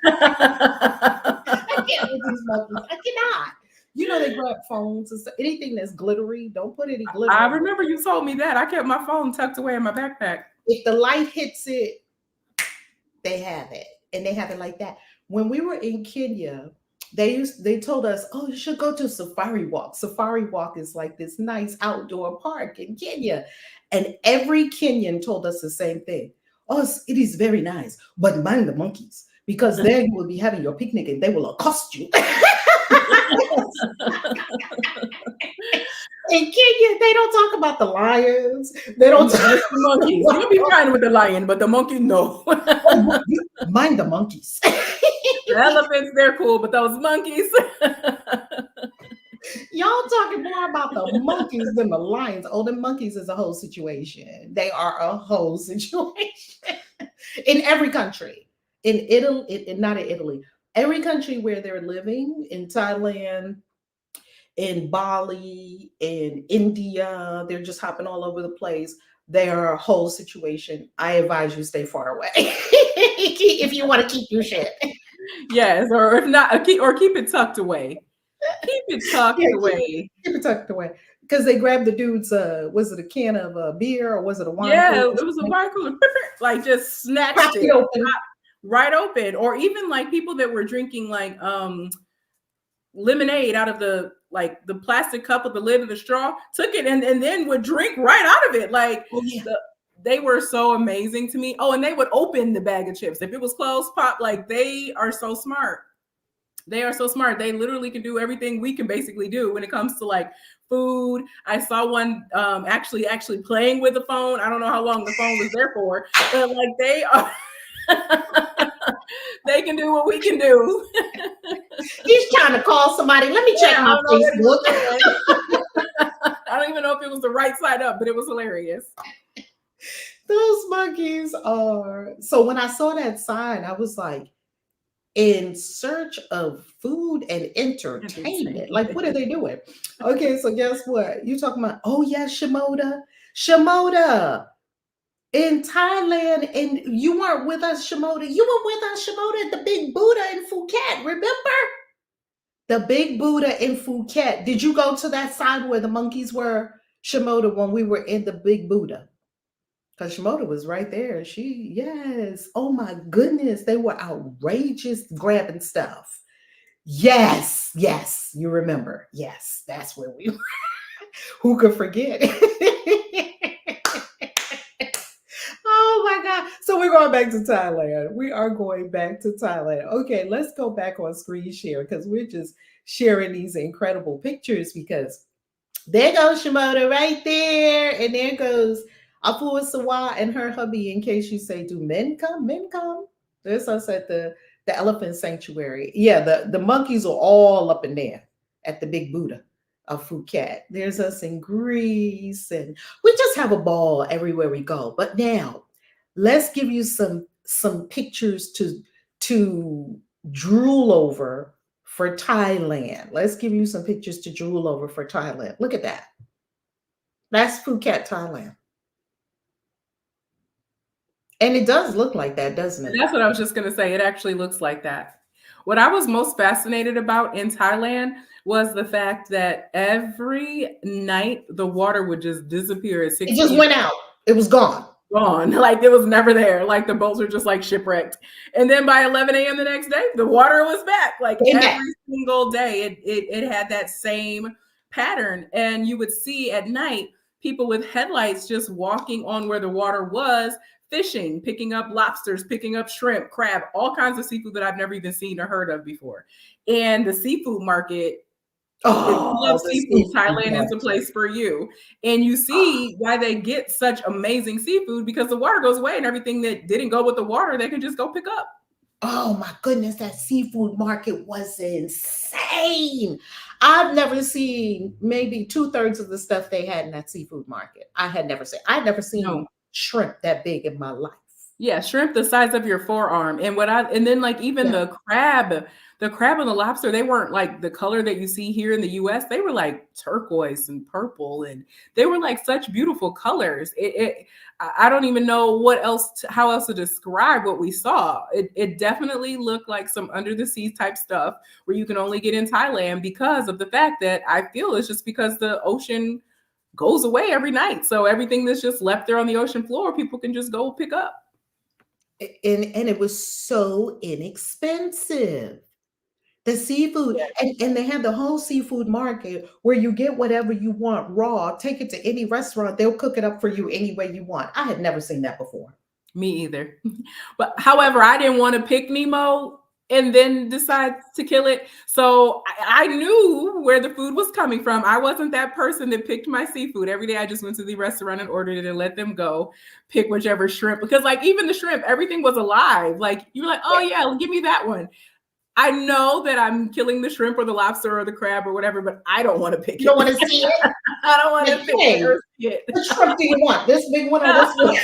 A: I can't with these monkeys. I cannot. They grab phones and stuff. Anything that's glittery, don't put any glitter.
B: I remember you told me that. I kept my phone tucked away in my backpack.
A: If the light hits it, they have it. And they have it like that. When we were in Kenya, they told us, oh, you should go to Safari Walk. Safari Walk is like this nice outdoor park in Kenya. And every Kenyan told us the same thing. Oh, it is very nice, but mind the monkeys, because there you will be having your picnic and they will accost you. In Kenya, they don't talk about the lions. They don't talk
B: about the monkeys. You'll be fine with the lion, but the monkey, no.
A: Mind the monkeys.
B: The elephants, they're cool, but those monkeys.
A: Y'all talking more about the monkeys than the lions. Oh, the monkeys is a whole situation. They are a whole situation. In every country. In Italy, not in Italy. Every country where they're living, in Thailand, in Bali, in India. They're just hopping all over the place. Their whole situation. I advise you stay far away if you want to keep your shit.
B: Yes, or if not, keep it tucked away. Keep it tucked
A: Yeah,
B: away.
A: keep it tucked away. Because they grabbed the dude's, was it a can of beer or was it a wine
B: Yeah,
A: cooler?
B: it was a wine cooler. Like just snatched
A: Cracked it
B: it
A: open.
B: right open. Or even like people that were drinking like lemonade out of the plastic cup with the lid of the straw, took it and then would drink right out of it. Like
A: Oh yeah.
B: they were so amazing to me. Oh, and they would open the bag of chips. If it was closed, pop, like they are so smart. They are so smart. They literally can do everything we can basically do when it comes to like food. I saw one actually playing with the phone. I don't know how long the phone was there for, but like they are they can do what we can do.
A: He's trying to call somebody. Let me check
B: Yeah, I
A: my
B: don't know what he was
A: Facebook.
B: doing. I don't even know if it was the right side up, but it was hilarious.
A: Those monkeys are. So when I saw that sign, I was like, in search of food and entertainment. Like, what are they doing? Okay, so guess what? You talking about, oh yeah, Shimoda. Shimoda in Thailand, and you weren't with us, Shimoda. You were with us, Shimoda, at the Big Buddha in Phuket. Remember? The Big Buddha in Phuket. Did you go to that side where the monkeys were, Shimoda, when we were in the Big Buddha? Because Shimoda was right there. Yes. Oh my goodness. They were outrageous grabbing stuff. Yes. Yes. You remember. Yes. That's where we were. Who could forget? Oh my God. So we're going back to Thailand. We are going back to Thailand. Okay, let's go back on screen share because we're just sharing these incredible pictures because there goes Shimoda right there. And there goes Afua Sawa and her hubby, in case you say, do men come? Men come. There's us at the elephant sanctuary. Yeah, the monkeys are all up in there at the Big Buddha of Phuket. There's us in Greece, and we just have a ball everywhere we go. But now let's give you some pictures to drool over for Thailand. Let's give you some pictures to drool over for Thailand. Look at that. That's Phuket, Thailand. And it does look like that, doesn't it?
B: That's what I was just going to say. It actually looks like that. What I was most fascinated about in Thailand was the fact that every night the water would just disappear at 6
A: It just
B: p.m.
A: went out. It was gone.
B: Gone. Like it was never there. Like the boats were just like shipwrecked. And then by 11 a.m. the next day, the water was back. Like every single day, it had that same pattern. And you would see at night people with headlights just walking on where the water was, fishing, picking up lobsters, picking up shrimp, crab, all kinds of seafood that I've never even seen or heard of before. And the seafood market, if you love seafood, Thailand is the place for you. And you see why they get such amazing seafood, because the water goes away and everything that didn't go with the water, they can just go pick up.
A: Oh my goodness, that seafood market was insane. I've never seen maybe 2/3 of the stuff they had in that seafood market. I had never seen shrimp that big in my life.
B: Yeah, shrimp the size of your forearm. And then like even the crab and the lobster, they weren't like the color that you see here in the US. They were like turquoise and purple, and they were like such beautiful colors. I don't even know how else to describe what we saw. It definitely looked like some under the sea type stuff where you can only get in Thailand, because of the fact that I feel it's just because the ocean goes away every night. So everything that's just left there on the ocean floor, people can just go pick up.
A: And it was so inexpensive. The seafood, and they had the whole seafood market where you get whatever you want raw, take it to any restaurant, they'll cook it up for you any way you want. I had never seen that before.
B: Me either. But however, I didn't want to pick Nemo and then decide to kill it. So I knew where the food was coming from. I wasn't that person that picked my seafood. Every day I just went to the restaurant and ordered it and let them go pick whichever shrimp. Because like even the shrimp, everything was alive. Like you were like, oh yeah, give me that one. I know that I'm killing the shrimp or the lobster or the crab or whatever, but I don't want to pick it.
A: You don't want to see it?
B: I don't want to pick it or see it.
A: Which shrimp do you want? This big one or this one?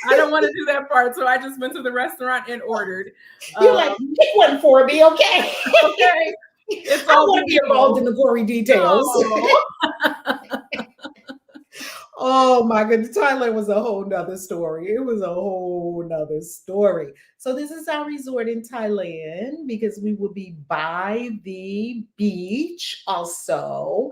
B: I don't want to do that part. So I just went to the restaurant and ordered.
A: You're like, pick one for me, okay?
B: Okay. It's
A: I
B: all
A: want to be involved in
B: beautiful.
A: the gory details.
B: No.
A: Oh my goodness. Thailand was a whole nother story. It was a whole nother story. So this is our resort in Thailand because we will be by the beach also,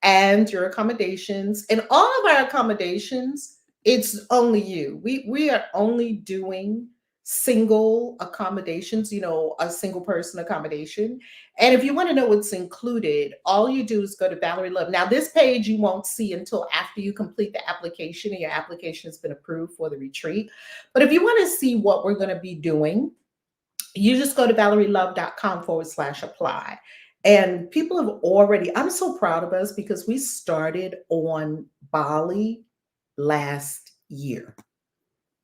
A: and your accommodations and all of our accommodations, it's only you. We are only doing single accommodations, a single person accommodation. And if you want to know what's included, all you do is go to Valerie Love. Now this page you won't see until after you complete the application and your application has been approved for the retreat. But if you want to see what we're going to be doing, you just go to valerielove.com/apply. And people have already, I'm so proud of us because we started on Bali last year,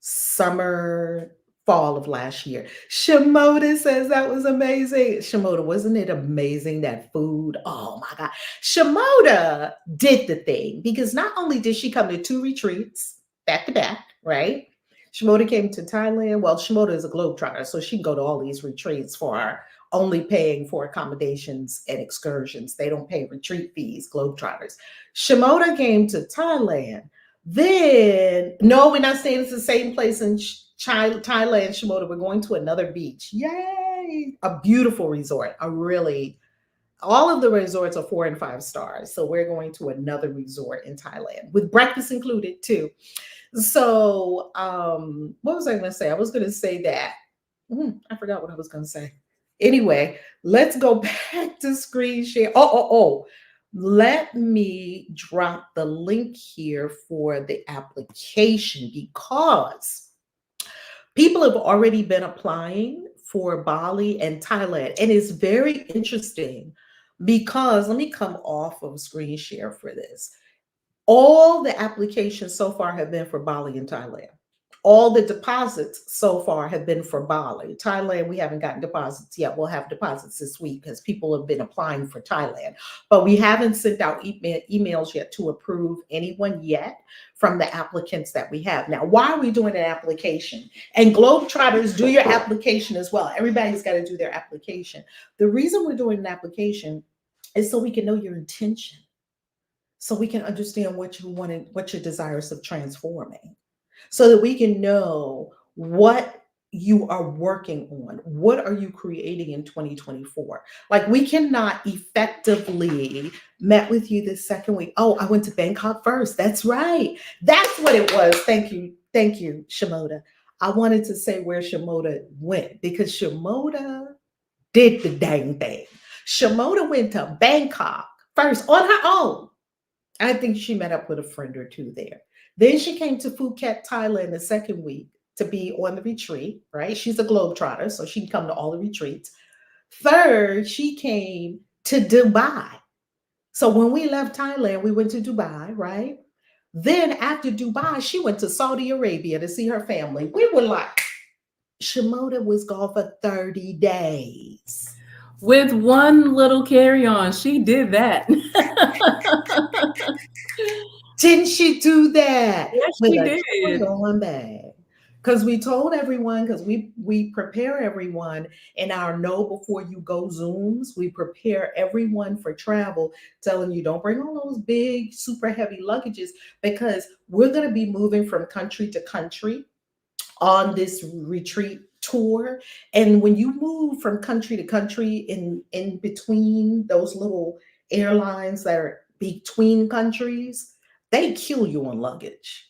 A: summer, fall of last year. Shimoda says that was amazing. Shimoda, wasn't it amazing that food? Oh my God. Shimoda did the thing because not only did she come to 2 retreats back to back, right? Shimoda came to Thailand. Well, Shimoda is a globetrotter, so she can go to all these retreats for only paying for accommodations and excursions. They don't pay retreat fees, globetrotters. Shimoda came to Thailand. Then, no, we're not staying in the same place in Thailand, Shimoda. We're going to another beach. Yay! A beautiful resort. All of the resorts are 4 and 5 stars. So we're going to another resort in Thailand with breakfast included too. So, what was I going to say? I was going to say that. I forgot what I was going to say. Anyway, let's go back to screen share. Oh. Let me drop the link here for the application because people have already been applying for Bali and Thailand. And it's very interesting because let me come off of screen share for this. All the applications so far have been for Bali and Thailand. All the deposits so far have been for Bali. Thailand, we haven't gotten deposits yet. We'll have deposits this week because people have been applying for Thailand. But we haven't sent out emails yet to approve anyone yet from the applicants that we have. Now, why are we doing an application? And Globetrotters, do your application as well. Everybody's got to do their application. The reason we're doing an application is so we can know your intention, so we can understand what you want, what your desires of transforming, so that we can know what you are working on. What are you creating in 2024? Like we cannot effectively met with you this second week. Oh, I went to Bangkok first. That's right. That's what it was. Thank you. Thank you, Shimoda. I wanted to say where Shimoda went because Shimoda did the dang thing. Shimoda went to Bangkok first on her own. I think she met up with a friend or two there. Then she came to Phuket, Thailand the second week to be on the retreat, right? She's a globetrotter, so she can come to all the retreats. Third, she came to Dubai. So when we left Thailand, we went to Dubai, right? Then after Dubai, she went to Saudi Arabia to see her family. We were like, Shimoda was gone for 30 days.
B: With one little carry-on, she did that.
A: Didn't she do that
B: Yes,
A: with
B: she
A: a
B: did.
A: carry-on bag? Because we told everyone, because we prepare everyone in our know before you go Zooms, we prepare everyone for travel, telling you don't bring all those big, super heavy luggages because we're going to be moving from country to country on this retreat tour. And when you move from country to country in between those little airlines that are between countries, they kill you on luggage.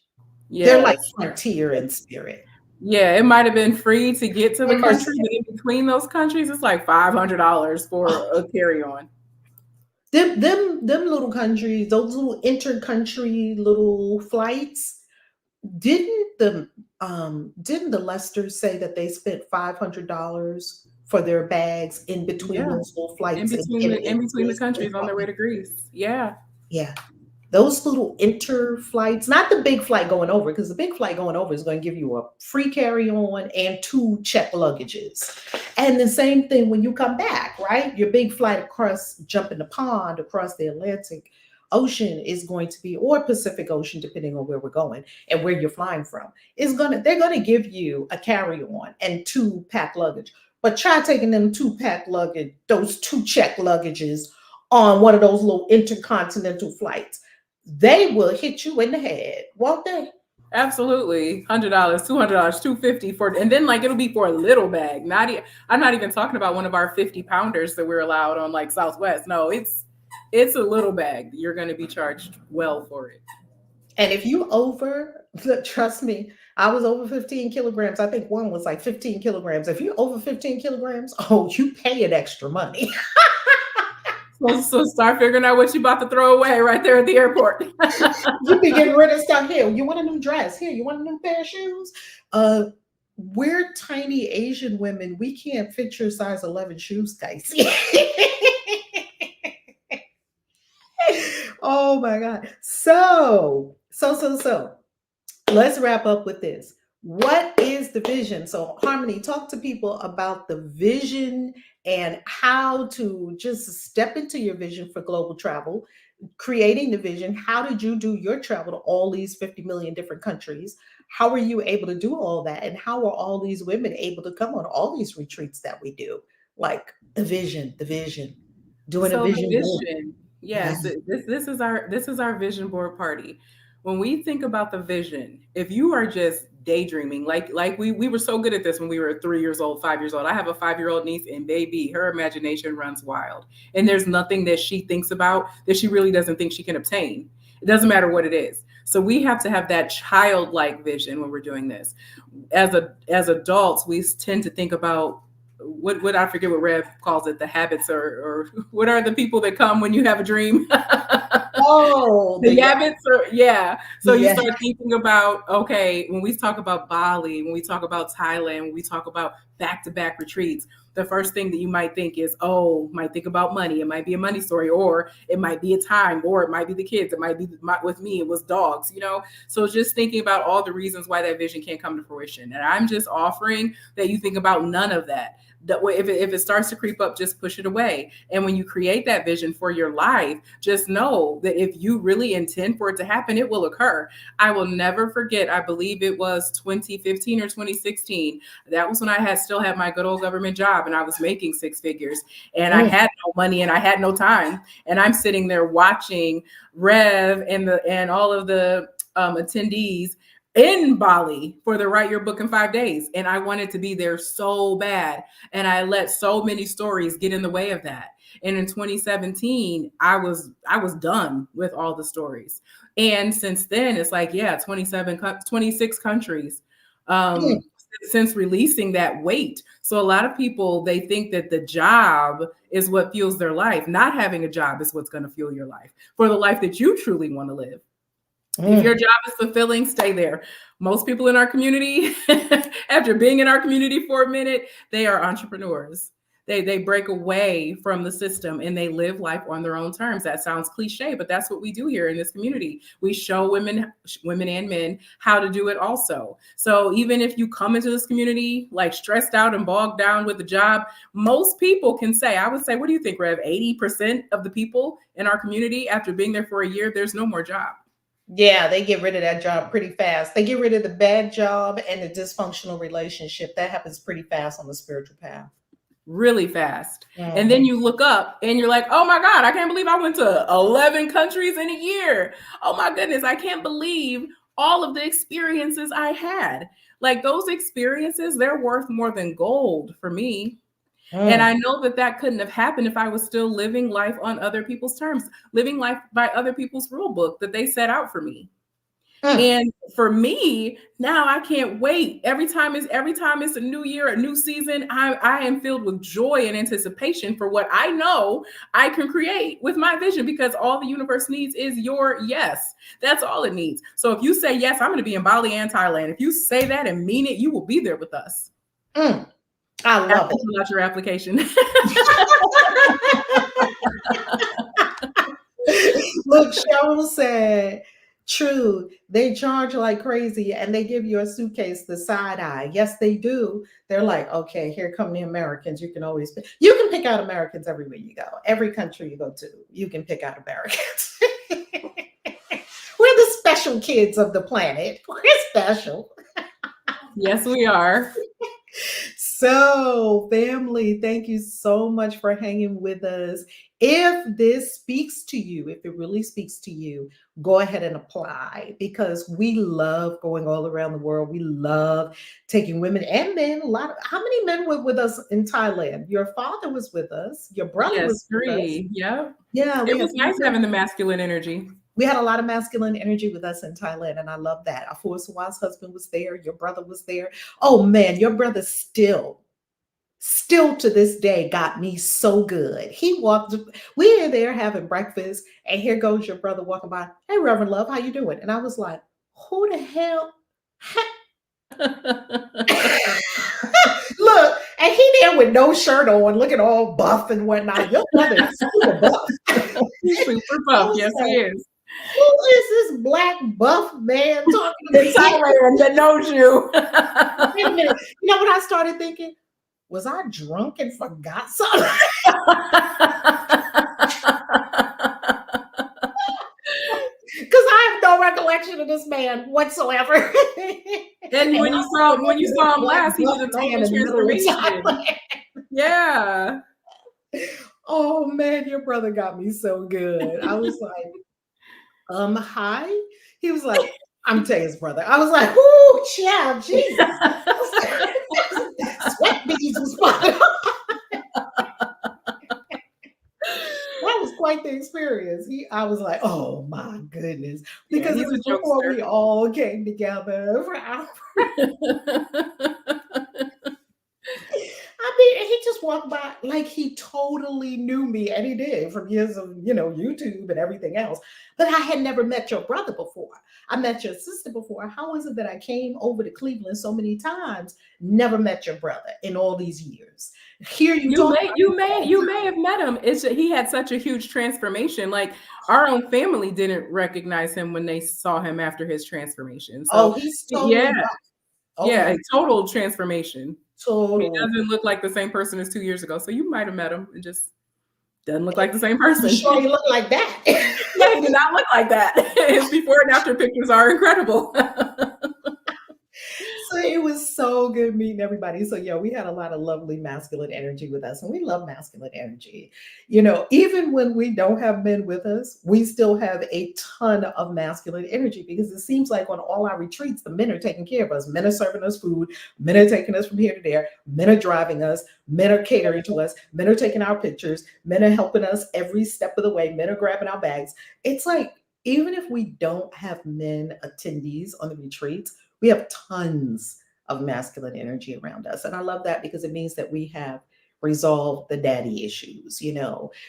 A: They're like
B: Yes.
A: Frontier and Spirit.
B: Yeah, it might have been free to get to the
A: And
B: country, but in between those countries, it's like $500 for
A: oh,
B: a carry-on.
A: them little countries, those little inter-country little flights. Didn't the Lesters say that they spent $500 for their bags in between
B: Yeah,
A: those little flights in Italy,
B: in between the
A: Greece, and
B: countries on their way
A: Italy?
B: to Greece. Yeah.
A: Yeah. Those little inter flights, not the big flight going over, because the big flight going over is going to give you a free carry on and 2 check luggages. And the same thing when you come back, right? Your big flight across, jumping the pond across the Atlantic Ocean is going to be, or Pacific Ocean, depending on where we're going and where you're flying from, they're going to give you a carry on and 2 pack luggage. But try taking them 2-pack luggage, those 2-check luggages on one of those little intercontinental flights. They will hit you in the head, won't they?
B: Absolutely. $100, $200, 250 for, and then like it'll be for a little bag. I'm not even talking about one of our 50-pounders that we're allowed on like Southwest. No, it's a little bag. You're going to be charged well for it.
A: And if you over, trust me, I was over 15 kilograms. I think one was like 15 kilograms. If you're over 15 kilograms, oh, you pay it extra money.
B: So start figuring out what you about to throw away right there at the airport.
A: You be getting rid of stuff. Here, you want a new dress? Here, you want a new pair of shoes? We're tiny Asian women. We can't fit your size 11 shoes, guys. Oh my God. So, let's wrap up with this. What is the vision? So, Harmony, talk to people about the vision and how to just step into your vision for global travel, creating the vision. How did you do your travel to all these 50 million different countries? How were you able to do all that? And how are all these women able to come on all these retreats that we do? Like the vision, doing a
B: So the
A: vision board.
B: vision,
A: Yeah.
B: yes, this is our vision board party. When we think about the vision, if you are just daydreaming, like we were so good at this when we were 3 years old, 5 years old. I have a 5-year-old niece, and baby, her imagination runs wild. And there's nothing that she thinks about that she really doesn't think she can obtain. It doesn't matter what it is. So we have to have that childlike vision when we're doing this. As adults, we tend to think about what I forget what Rev calls it, the habits, or what are the people that come when you have a dream?
A: Oh,
B: The habits, or yeah. So you
A: yeah.
B: start thinking about, okay, when we talk about Bali, when we talk about Thailand, when we talk about back-to-back retreats, the first thing that you might think is, might think about money. It might be a money story, or it might be a time, or it might be the kids. It might be with me, it was dogs. So just thinking about all the reasons why that vision can't come to fruition. And I'm just offering that you think about none of that. That way, if it starts to creep up, just push it away. And when you create that vision for your life, just know that if you really intend for it to happen, it will occur. I will never forget, I believe it was 2015 or 2016. That was when I still had my good old government job, and I was making 6 figures, and I had no money and I had no time. And I'm sitting there watching Rev and all of the attendees in Bali for the Write Your Book in 5 days. And I wanted to be there so bad. And I let so many stories get in the way of that. And in 2017, I was done with all the stories. And since then, it's like, 26 countries since releasing that weight. So a lot of people, they think that the job is what fuels their life. Not having a job is what's going to fuel your life for the life that you truly want to live. If your job is fulfilling, stay there. Most people in our community, after being in our community for a minute, they are entrepreneurs. They break away from the system and they live life on their own terms. That sounds cliche, but that's what we do here in this community. We show women and men how to do it also. So even if you come into this community like stressed out and bogged down with the job, most people can say, I would say, what do you think, Rev? 80% of the people in our community, after being there for a year, there's no more job.
A: Yeah, they get rid of that job pretty fast. They get rid of the bad job and the dysfunctional relationship. That happens pretty fast on the spiritual path.
B: Really fast. And then you look up and you're like, oh my God, I can't believe I went to 11 countries in a year. Oh my goodness, I can't believe all of the experiences I had. Like those experiences, they're worth more than gold for me. And I know that couldn't have happened if I was still living life on other people's terms, living life by other people's rule book that they set out for me. And for me, now I can't wait. Every time it's a new year, a new season, I am filled with joy and anticipation for what I know I can create with my vision, because all the universe needs is your yes. That's all it needs. So if you say yes, I'm going to be in Bali and Thailand. If you say that and mean it, you will be there with us.
A: I love it.
B: Fill out your application.
A: Look, Cheryl said, true. They charge like crazy and they give you a suitcase the side eye. Yes, they do. They're like, okay, here come the Americans. You can pick out Americans everywhere you go. Every country you go to, you can pick out Americans. We're the special kids of the planet. We're special.
B: Yes, we are.
A: So, family, thank you so much for hanging with us. If this speaks to you, if it really speaks to you, go ahead and apply because we love going all around the world. We love taking women and men. How many men were with us in Thailand? Your father was with us, your brother was
B: Yes,
A: with us.
B: 3. Yep.
A: Yeah,
B: It
A: we had
B: was
A: three
B: nice
A: men.
B: having the masculine energy.
A: We had a lot of masculine energy with us in Thailand, and I love that. Our Saw's husband was there, your brother was there. Oh man, your brother still to this day got me so good. We were there having breakfast, and here goes your brother walking by. Hey, Reverend Love, how you doing? And I was like, who the hell? Look, and he there with no shirt on, looking all buff and whatnot. Your brother is super buff.
B: He's super
A: I
B: buff.
A: was
B: Yes, he
A: like,
B: is.
A: who is this black buff man talking to
B: In
A: me?
B: Thailand that knows you.
A: Wait a minute. You know what I started thinking? Was I drunk and forgot something? Because I have no recollection of this man whatsoever.
B: And
A: And
B: when
A: I
B: you
A: don't
B: saw when you
A: remember this
B: saw him
A: black
B: last, he
A: buff
B: did a
A: man
B: total
A: in the middle of
B: transformation.
A: Thailand.
B: Yeah.
A: Oh man, your brother got me so good. I was like, hi. He was like, I'm Taya's brother. I was like, "Ooh, child, Jesus." Sweat beads was flying. That was quite the experience. I was like, oh my goodness,
B: Yeah,
A: because it
B: he's a
A: was before
B: jokester.
A: we all came together for our. I mean, and he just walked by like he totally knew me, and he did from years of YouTube and everything else. But I had never met your brother before. I met your sister before. How is it that I came over to Cleveland so many times, never met your brother in all these years? Hear you
B: You
A: talk
B: may
A: about
B: you
A: him
B: may
A: all
B: you
A: the
B: may
A: time.
B: have met him. He had such a huge transformation. Like our own family didn't recognize him when they saw him after his transformation.
A: Oh,
B: So
A: he's
B: yeah,
A: totally buff. Oh
B: yeah,
A: yeah,
B: a total transformation. He
A: total.
B: doesn't look like the same person as 2 years ago. So you might have met him and just doesn't look like the same
A: You
B: person.
A: sure he looked like that?
B: Yeah, he did not look like that. His before and after pictures are incredible.
A: So it was so good meeting everybody. So yeah, we had a lot of lovely masculine energy with us, and we love masculine energy. Even when we don't have men with us, we still have a ton of masculine energy because it seems like on all our retreats, the men are taking care of us. Men are serving us food, men are taking us from here to there, men are driving us, men are catering to us, men are taking our pictures, men are helping us every step of the way, men are grabbing our bags. It's like even if we don't have men attendees on the retreats, we have tons of masculine energy around us. And I love that because it means that we have resolved the daddy issues.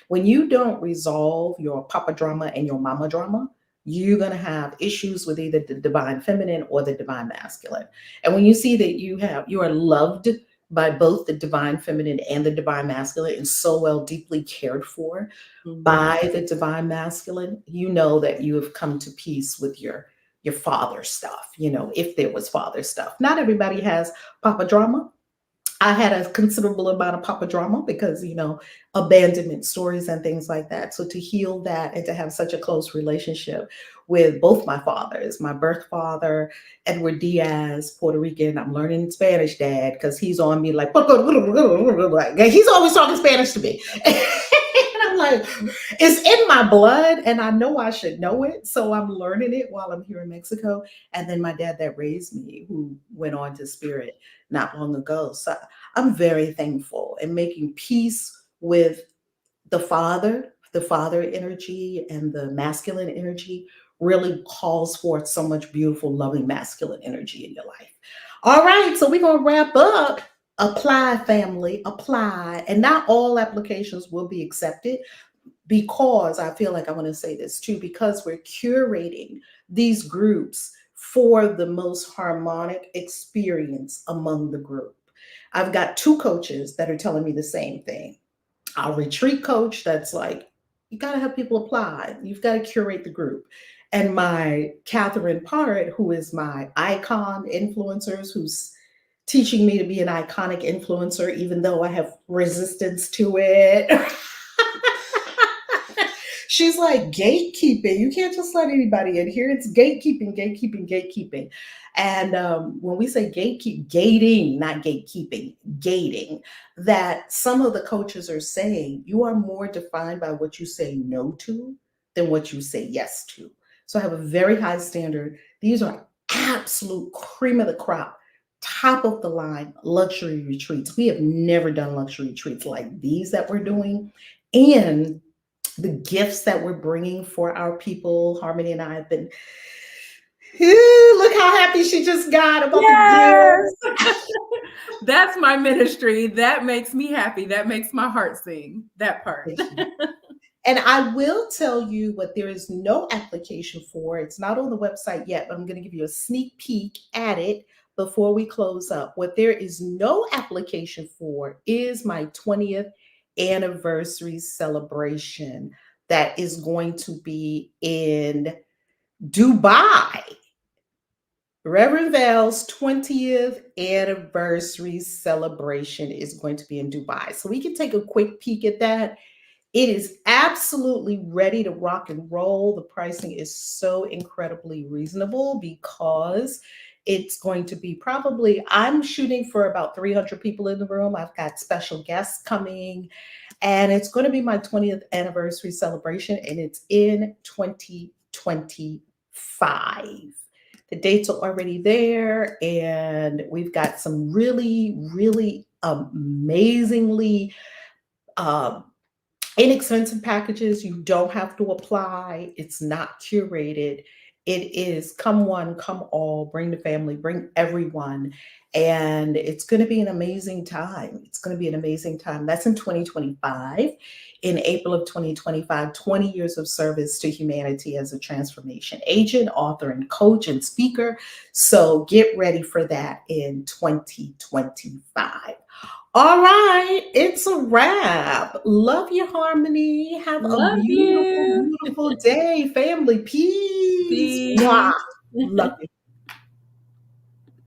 A: When you don't resolve your papa drama and your mama drama, you're going to have issues with either the divine feminine or the divine masculine. And when you see that you are loved by both the divine feminine and the divine masculine and so well deeply cared for
B: Mhm.
A: by the divine masculine, you know that you have come to peace with your father stuff, if there was father stuff. Not everybody has papa drama. I had a considerable amount of papa drama because, abandonment stories and things like that. So to heal that and to have such a close relationship with both my fathers, my birth father, Edward Diaz, Puerto Rican. I'm learning Spanish, Dad, because he's on me like, he's always talking Spanish to me. And I'm like, it's in my blood and I know I should know it. So I'm learning it while I'm here in Mexico. And then my dad that raised me, who went on to spirit not long ago. So I'm very thankful and making peace with the father energy and the masculine energy really calls forth so much beautiful, loving masculine energy in your life. All right, so we're going to wrap up. Apply, family, apply. And not all applications will be accepted because I feel like I want to say this too, because we're curating these groups for the most harmonic experience among the group. I've got two coaches that are telling me the same thing. Our retreat coach that's like, you got to have people apply. You've got to curate the group. And my Catherine Parrott, who is my icon influencers, who's teaching me to be an iconic influencer, even though I have resistance to it. She's like gatekeeping. You can't just let anybody in here. It's gatekeeping, gatekeeping, gatekeeping. And when we say gatekeep, gating, not gatekeeping, gating, that some of the coaches are saying you are more defined by what you say no to than what you say yes to. So I have a very high standard. These are absolute cream of the crop, top of the line luxury retreats. We have never done luxury retreats like these that we're doing. And the gifts that we're bringing for our people. Harmony and I have been, look how happy she just got about the
B: Yes.
A: gifts.
B: That's my ministry. That makes me happy. That makes my heart sing. That part.
A: And I will tell you what there is no application for. It's not on the website yet, but I'm going to give you a sneak peek at it before we close up. What there is no application for is my 20th anniversary celebration that is going to be in Dubai. Reverend Val's 20th anniversary celebration is going to be in Dubai. So we can take a quick peek at that. It is absolutely ready to rock and roll. The pricing is so incredibly reasonable because it's going to be probably, I'm shooting for about 300 people in the room. I've got special guests coming, and it's going to be my 20th anniversary celebration, and it's in 2025. The dates are already there, and we've got some really, really amazingly inexpensive packages. You don't have to apply. It's not curated. It is come one, come all, bring the family, bring everyone. And it's going to be an amazing time. It's going to be an amazing time. That's in 2025. In April of 2025, 20 years of service to humanity as a transformation agent, author, and coach and speaker. So get ready for that in 2025. All right, it's a wrap. Love you, Harmony. Have a
B: Love
A: beautiful,
B: you.
A: beautiful day, family. Peace. Mwah.
B: Peace.
A: Love you.